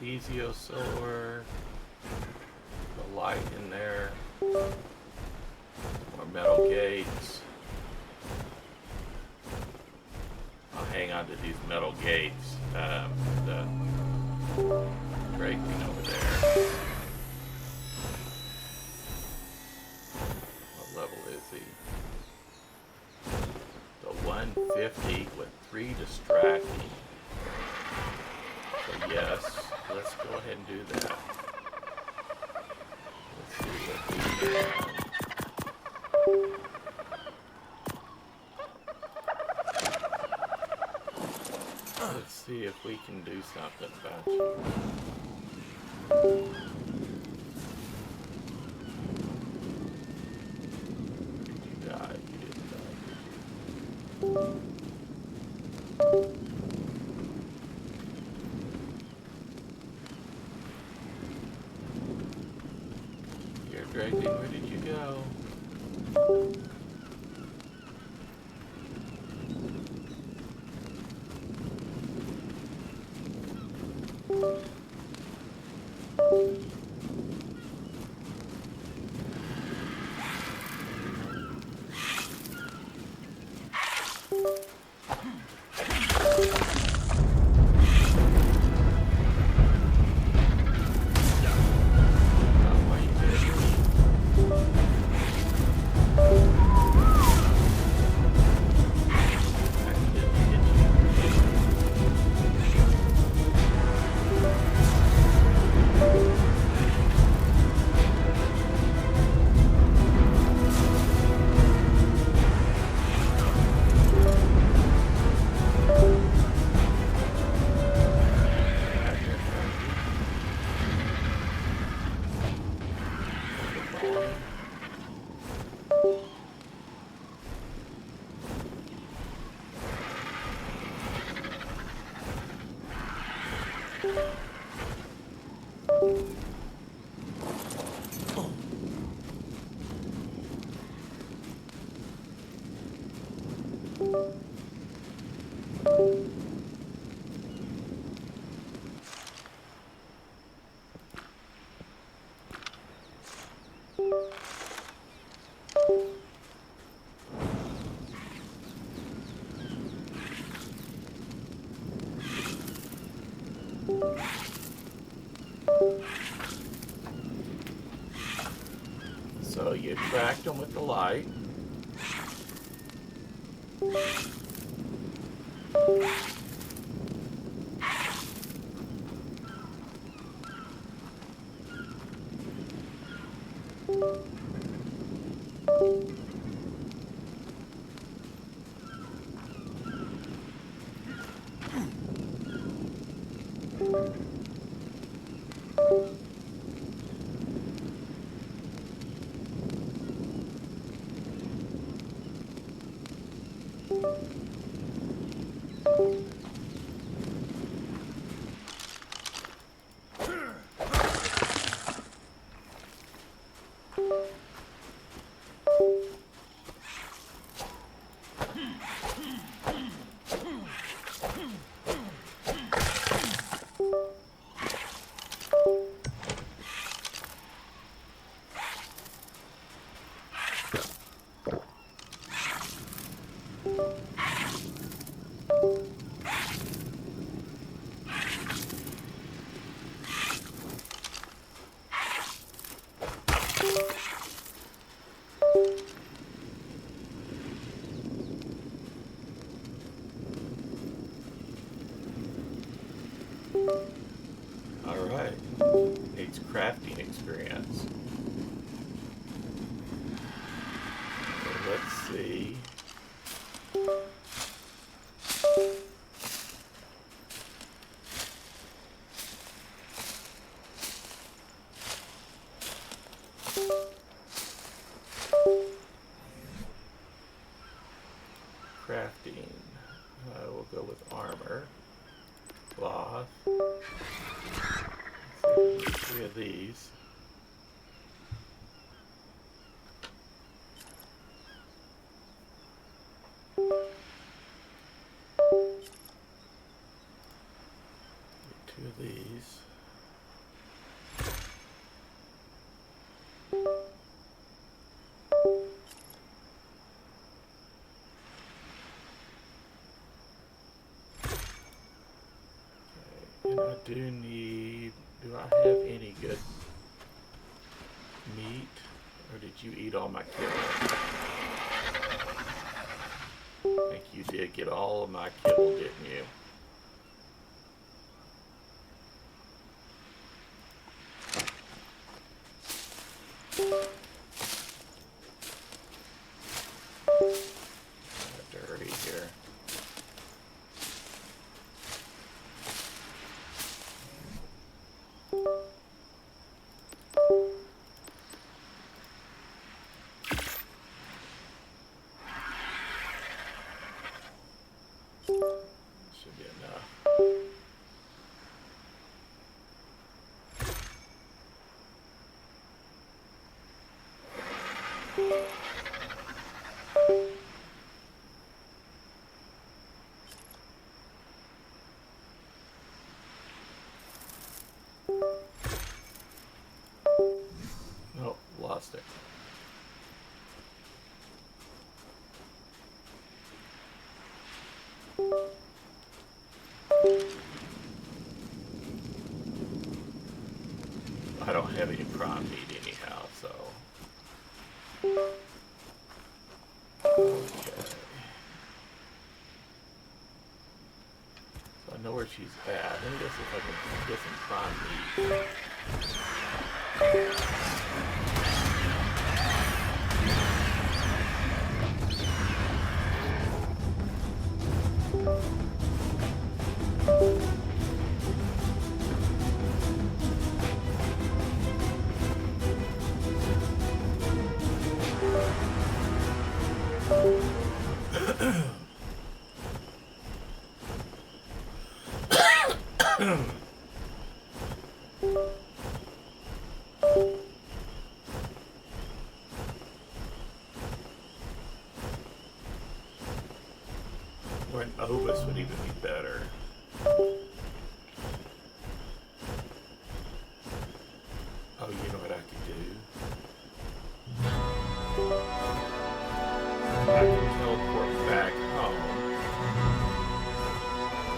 Plesiosaur, the light in there, more metal gates. I'll hang on to these metal gates. The breaking over there. What level is he? The 150 with 3 distracting. So yes, let's go ahead and do that. Let's see what we can. Let's see if we can do something about you. Did you die? You didn't die, did you? Greg, where did you go? So you attract them with the light. Alright, needs crafting experience. So let's see. armor. Cloth. Let's see, 3 of these. Get 2 of these. And I do need, do I have any good meat? Or did you eat all my kibble? I think you did get all of my kibble, didn't you? Dirty here. Should be enough. Nope, lost it. I don't have any prime meat anyhow, so. Okay. So I know where she's at. Let me go see if I can get some prime meat. Or an obus would even be better. Oh, you know what I could do? I can teleport back home.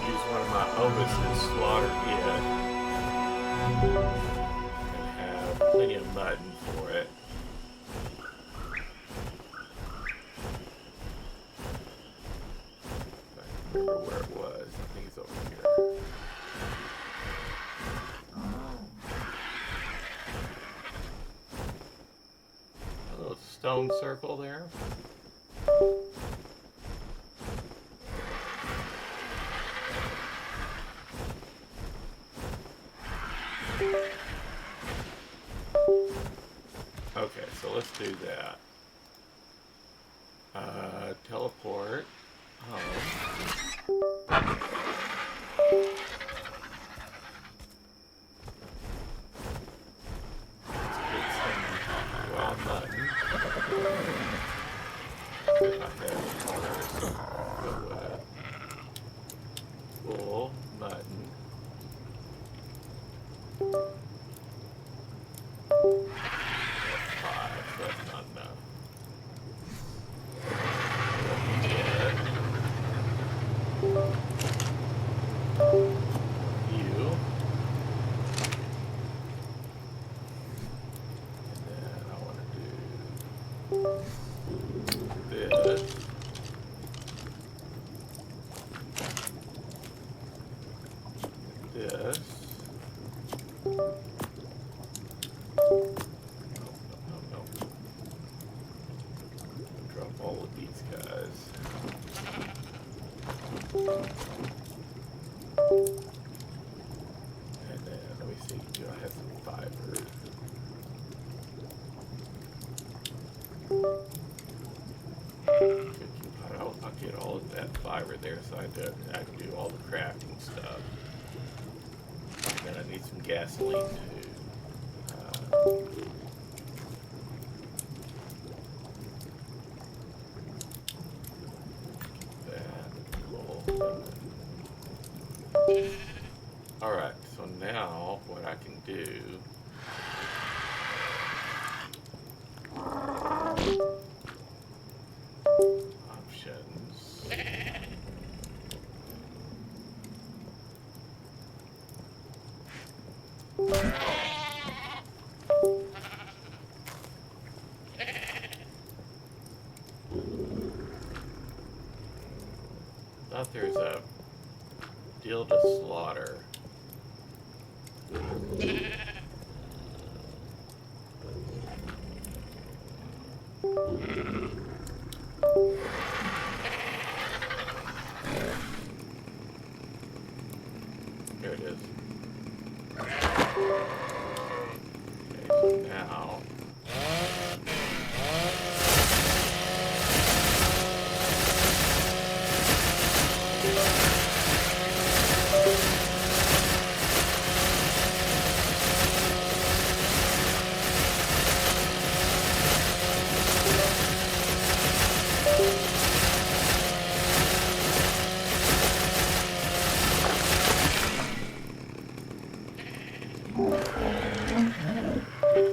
Use one of my obuses, slaughter it, and have plenty of mutton for it. I don't remember where it was. I think it's over here. A little stone circle there. Okay, so let's do that. Teleport home. Well, mutton. If I have go with full mutton. That's 5, so that's not enough. You. And then I want to do this. This. No. Drop all of these guys. And then let me see, do I have some fibers? I'll get all of that fiber there so I can do all the crafting stuff. And I need some gasoline too. Alright, so now what I can do options. Thought there's a deal to slaughter. Here it is. Okay, so now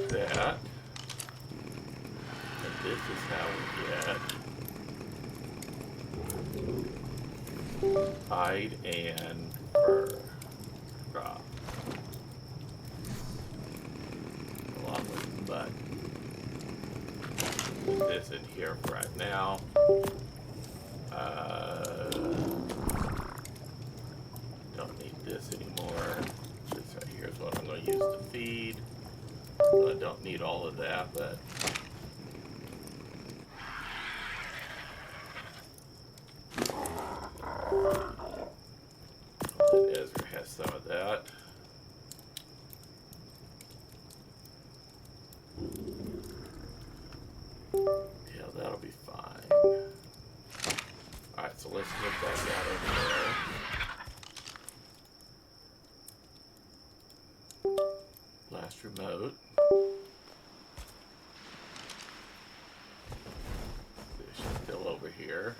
that. And this is how we get hide and fur crop. Along with mud. Put this in here for right now. Don't need this anymore. This right here is what I'm going to use to feed. So I don't need all of that, but Ezra has some of that. Yeah, that'll be fine. Alright, so let's get that out over there. Last remote. Fish is still over here.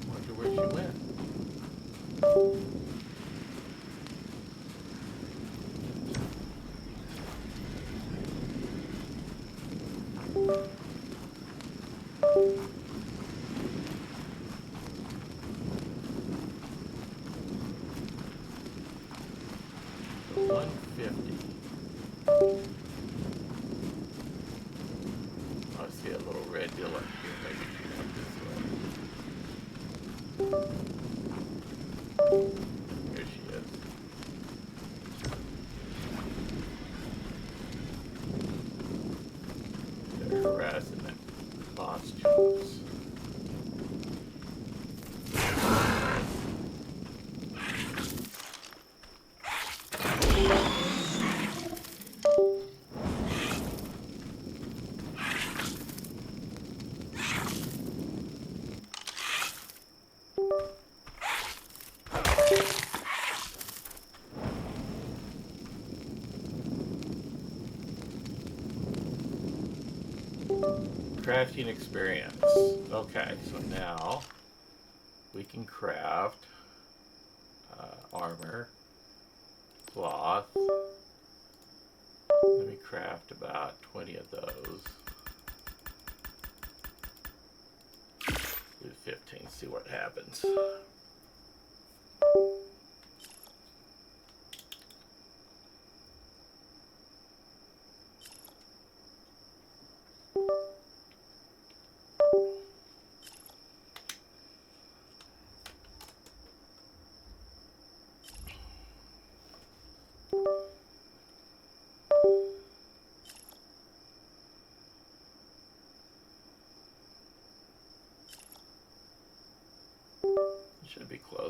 Wonder where she went. I see a little red deal up here. Maybe she went this way. Here she is. They're harassing that boss jobs. Crafting experience. Okay, so now we can craft armor, cloth. Let me craft about 20 of those. Do 15, see what happens.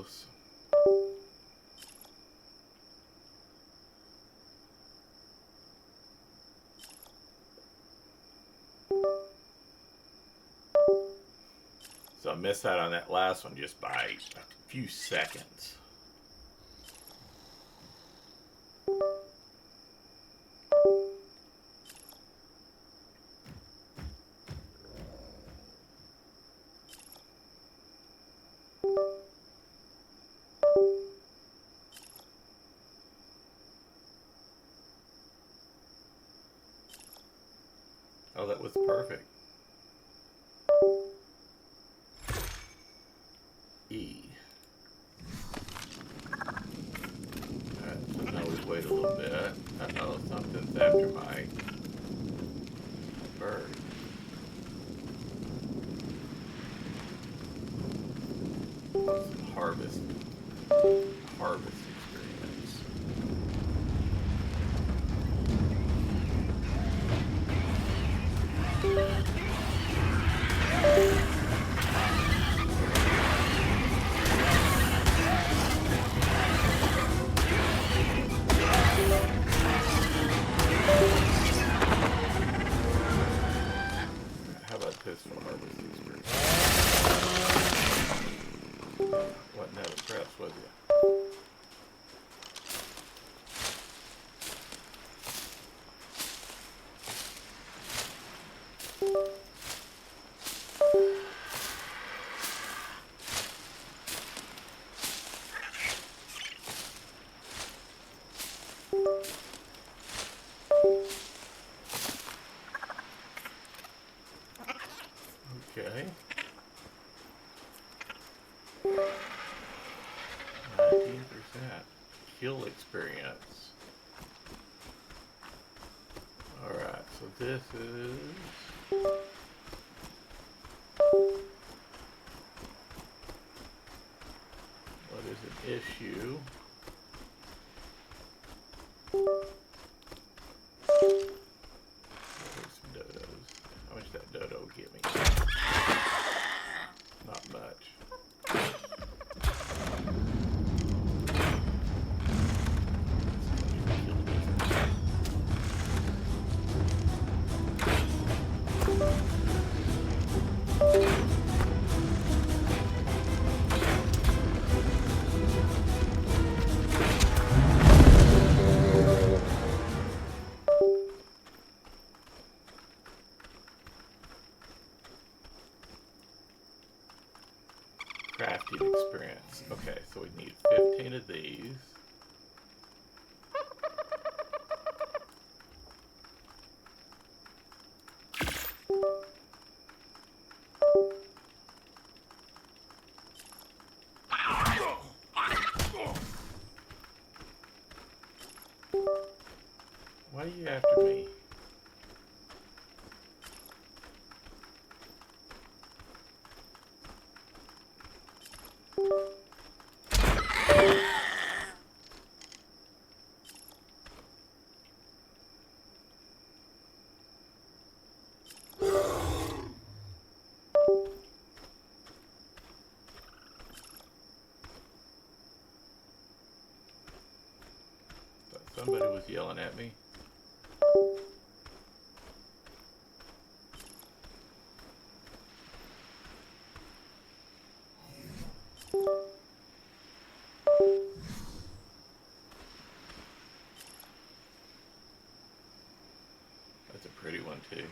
close. So I missed out on that last one just by a few seconds. Oh, that was perfect. E. Alright, so now we wait a little bit. Uh-oh, something's after my bird. Some harvest experience. How about this for harvest experience? Wasn't that impressed, was you? Okay. 19% kill experience. Alright, so this is what is an issue? Here's some dodos. How much did that dodo give me? Not much. Crafting experience. Okay, so we need 15 of these. Why are you after me? Somebody was yelling at me. That's a pretty one too.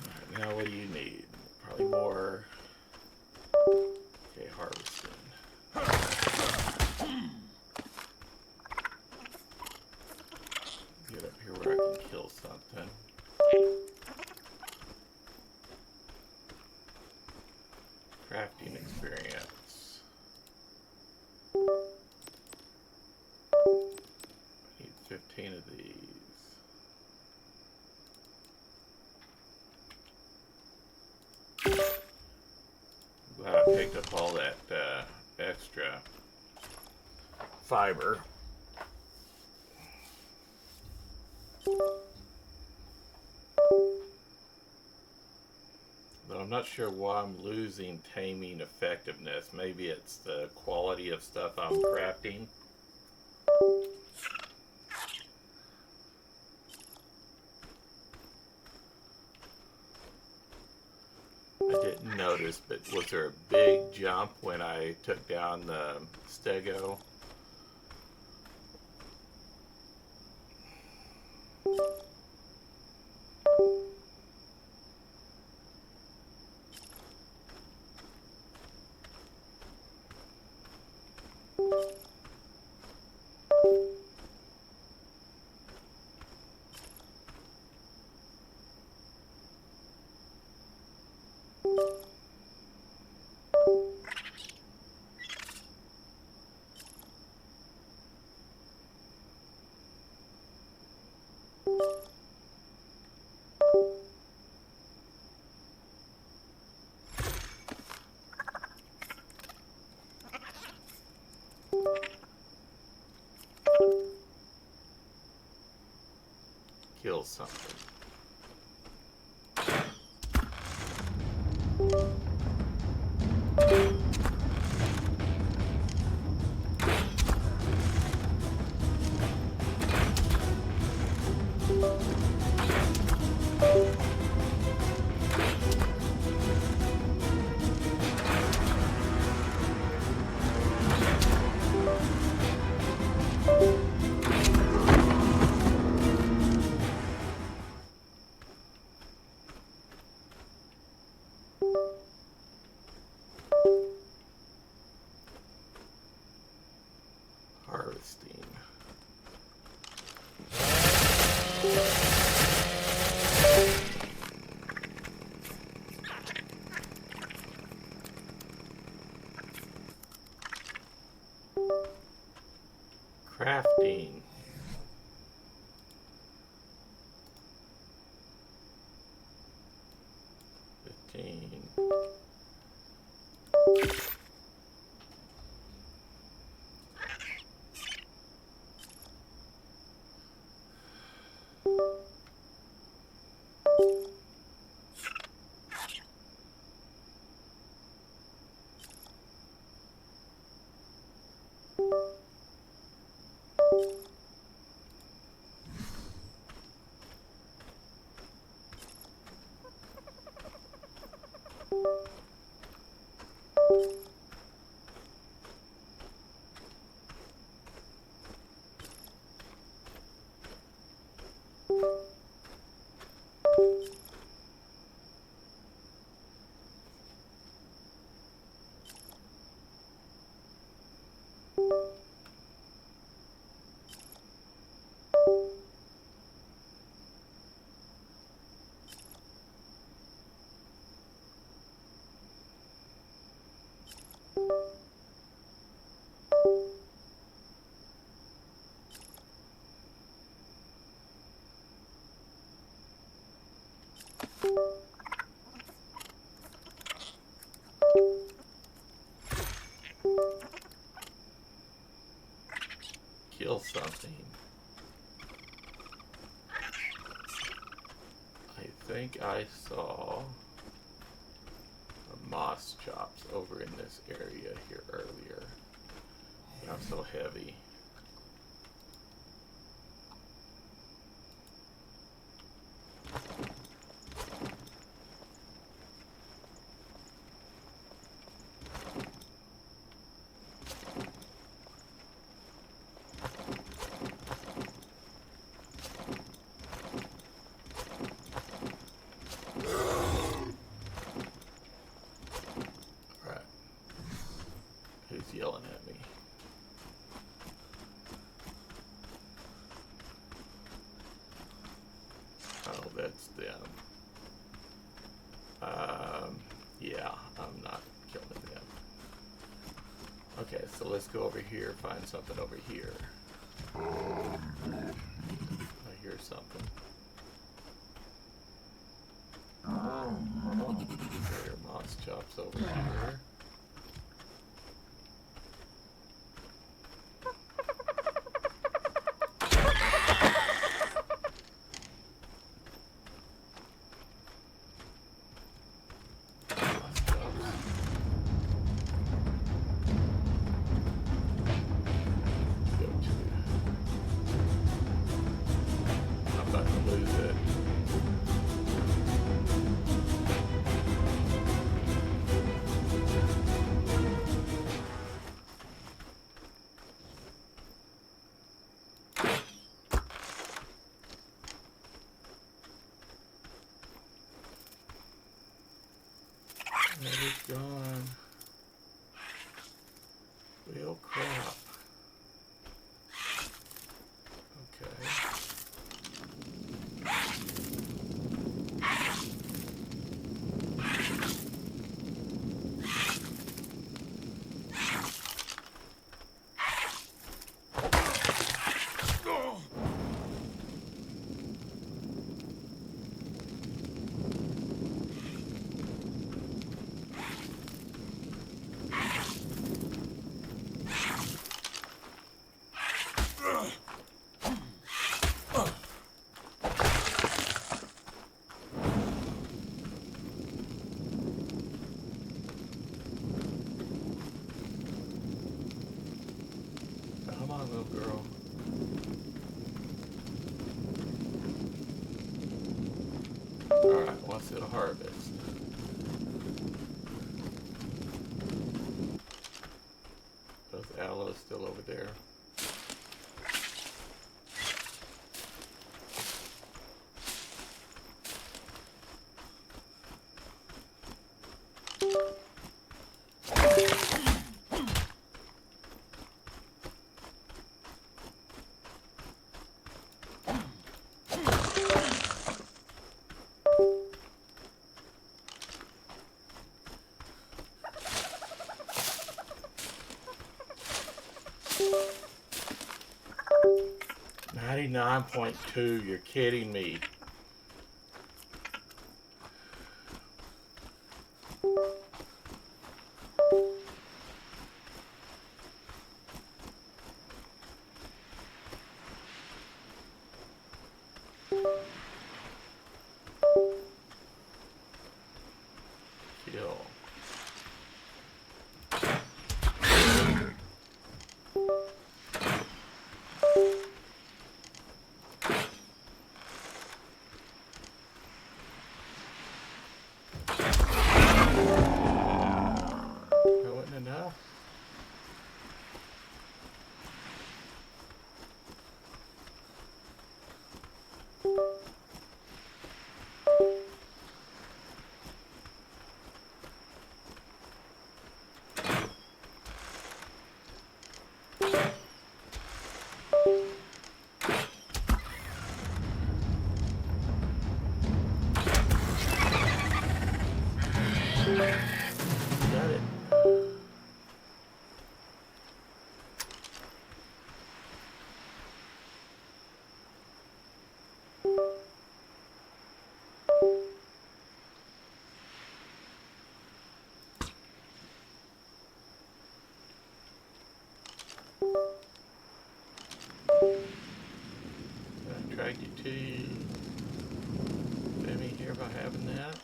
Alright, now what do you need? Probably more. Okay, harvesting. Get up here where I can kill something. Crafting experience. I need 15 of these. picked up all that extra fiber. But I'm not sure why I'm losing taming effectiveness. Maybe it's the quality of stuff I'm crafting. I didn't notice, but was there a big jump when I took down the stego? Kill something. Harvesting. Crafting. Kill something. I think I saw a moss chops over in this area here earlier. Not so heavy. Yelling at me. Oh, that's them. Yeah, I'm not killing them. Okay, so let's go over here, find something over here. I hear something. There are moss chops over here. Well, crap. Okay. Come on, little girl. Alright, what's it a harvest? Those aloes still over there. $99.2, you're kidding me. Kill. That wasn't enough. Got it. I dragged you to you. Maybe here by having that.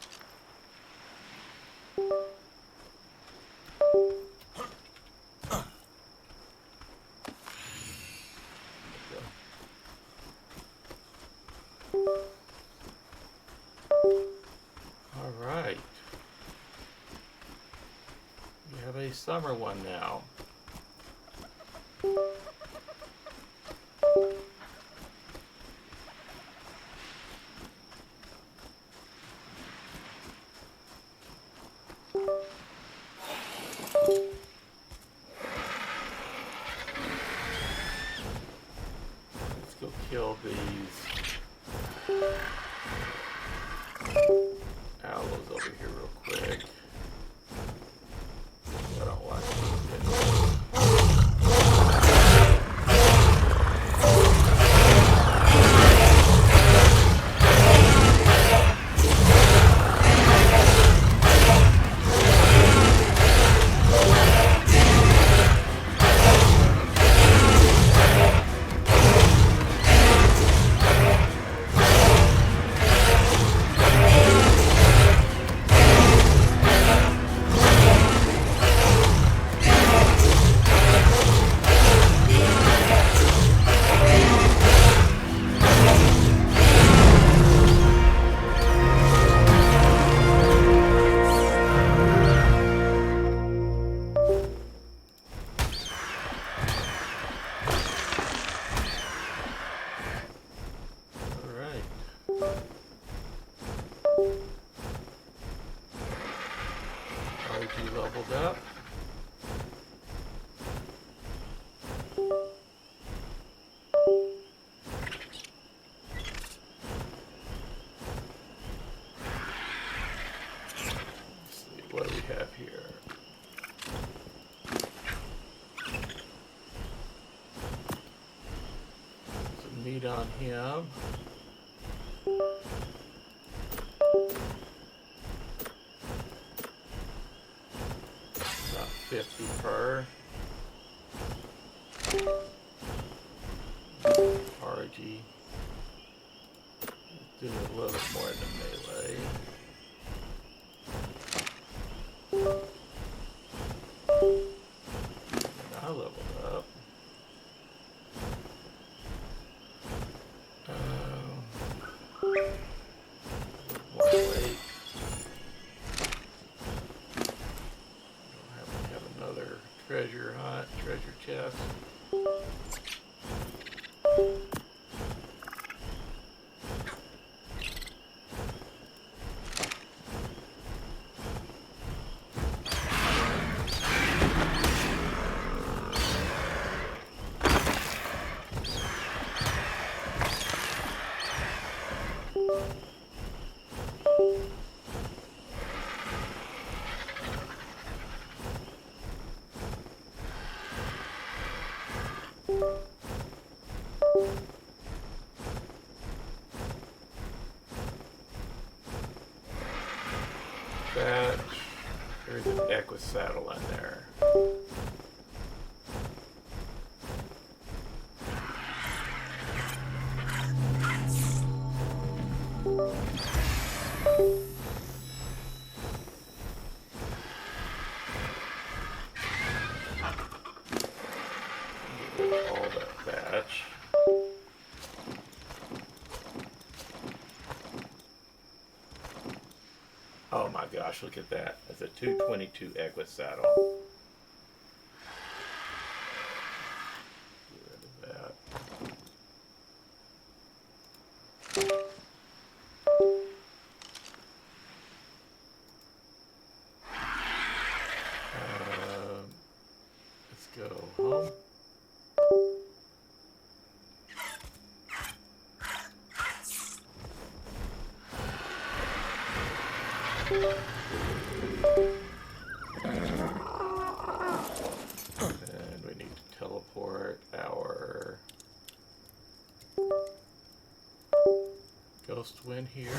Alright. We have a summer one now. Let's go kill these aloes over here real quick. I don't like this. meat on him. About 50 per. RG. Do a little bit more than melee. And I leveled up. More weight. Don't have another treasure hunt, treasure chest. That there's an Equus saddle in there. Get rid of all that thatch. Oh my gosh, look at that. That's a 222 Equus saddle. Get rid of that. Let's go home. And we need to teleport our Ghost Wind here.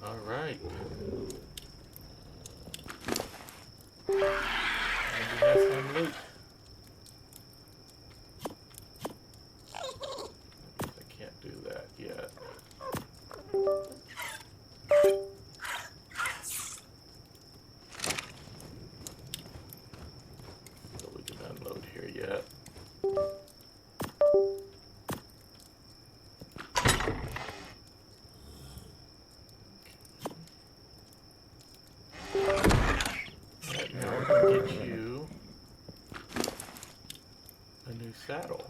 All right. And we have some loot. I can't do that yet. So we can unload here yet. Alright, now we're going to get you a new saddle.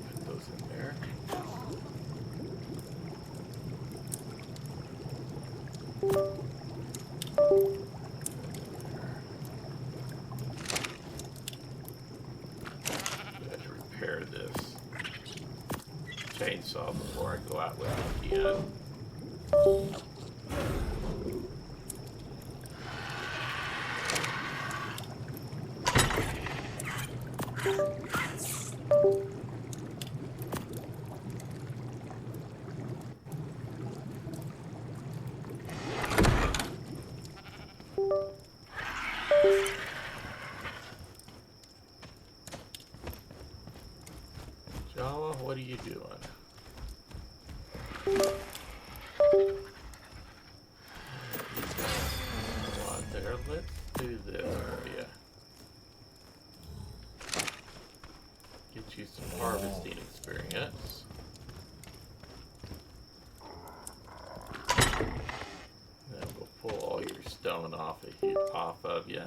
Put those in there. Let's repair this chainsaw before I go out with it again. Jawa, what are you doing? stone off of you.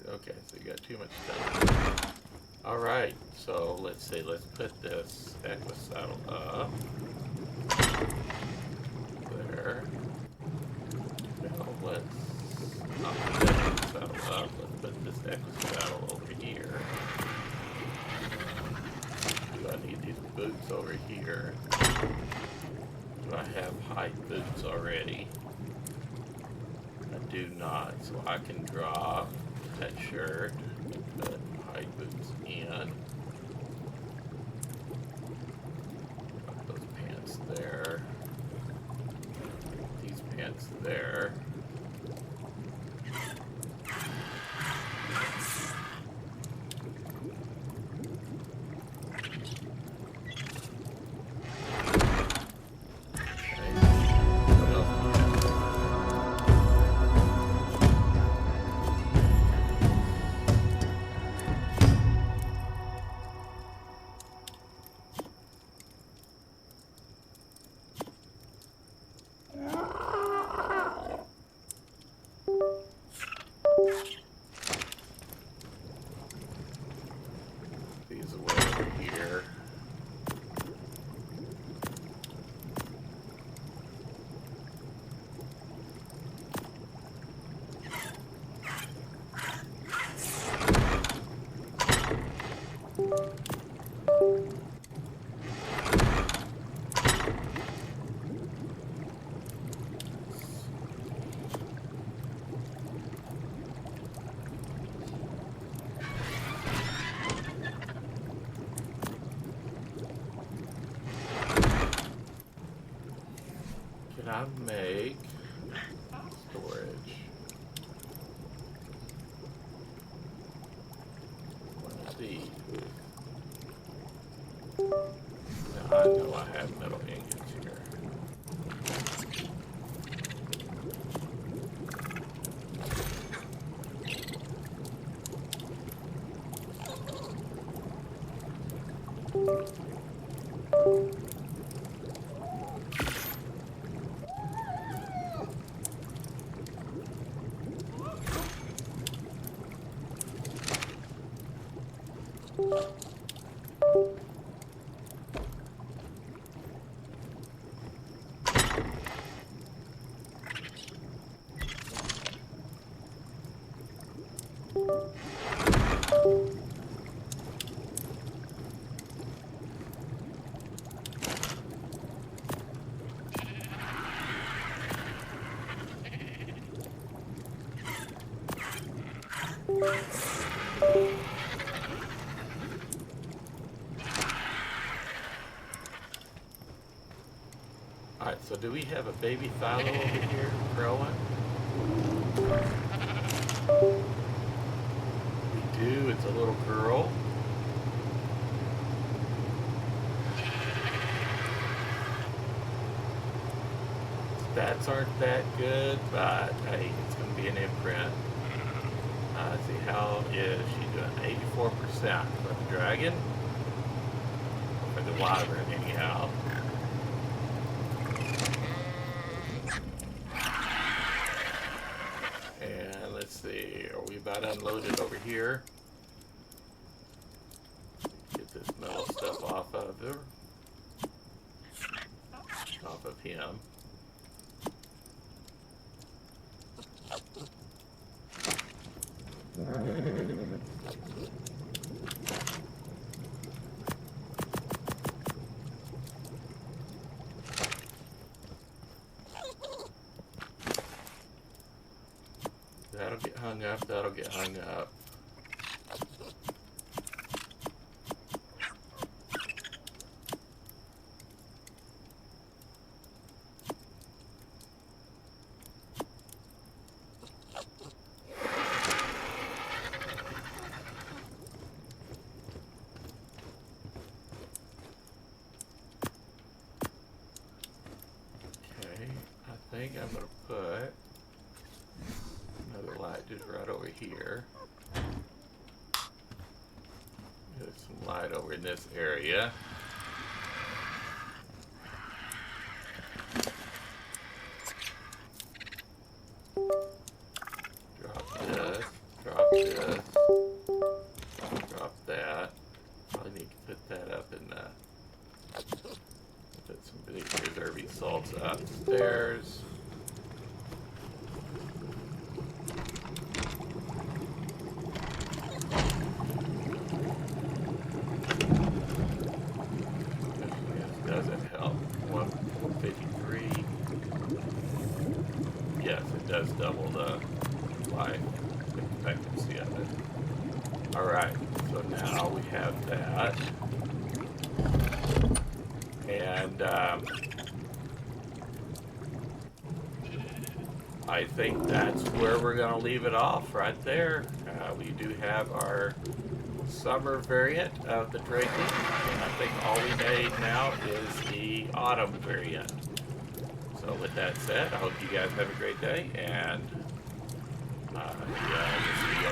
Okay, so you got too much stone. Alright, so let's see, let's put this Equus saddle up. There. Now let's not put that Equus saddle up, let's put this Equus saddle over here. Do I need these boots over here? Do I have hide boots already? I do not, so I can drop that shirt and put hide boots in. Put those pants there. These pants there. These away over here. Can I make storage? One of these. Now I know I have metal ingots here. Alright, so do we have a baby phalo over here growing? We do, it's a little girl. Stats aren't that good, but hey, it's going to be an imprint. Let's see, how is she doing? 84% for the dragon. For the wyvern, anyhow. And let's see, are we about unloaded over here? Get this metal stuff off of her. Off of him. That'll get hung up, that'll get hung up. Okay, I think I'm gonna put is right over here. Get some light over in this area. Drop this, drop this, drop that. Probably need to put that up in the... Put some of these reserve salts upstairs. This doesn't help. 153. Yes, it does double the life expectancy of it. Alright, so now we have that. And I think that's where we're going to leave it off right there. We do have our summer variant of the Drake, and I think all we need now is the autumn variant. So with that said, I hope you guys have a great day, and we'll see you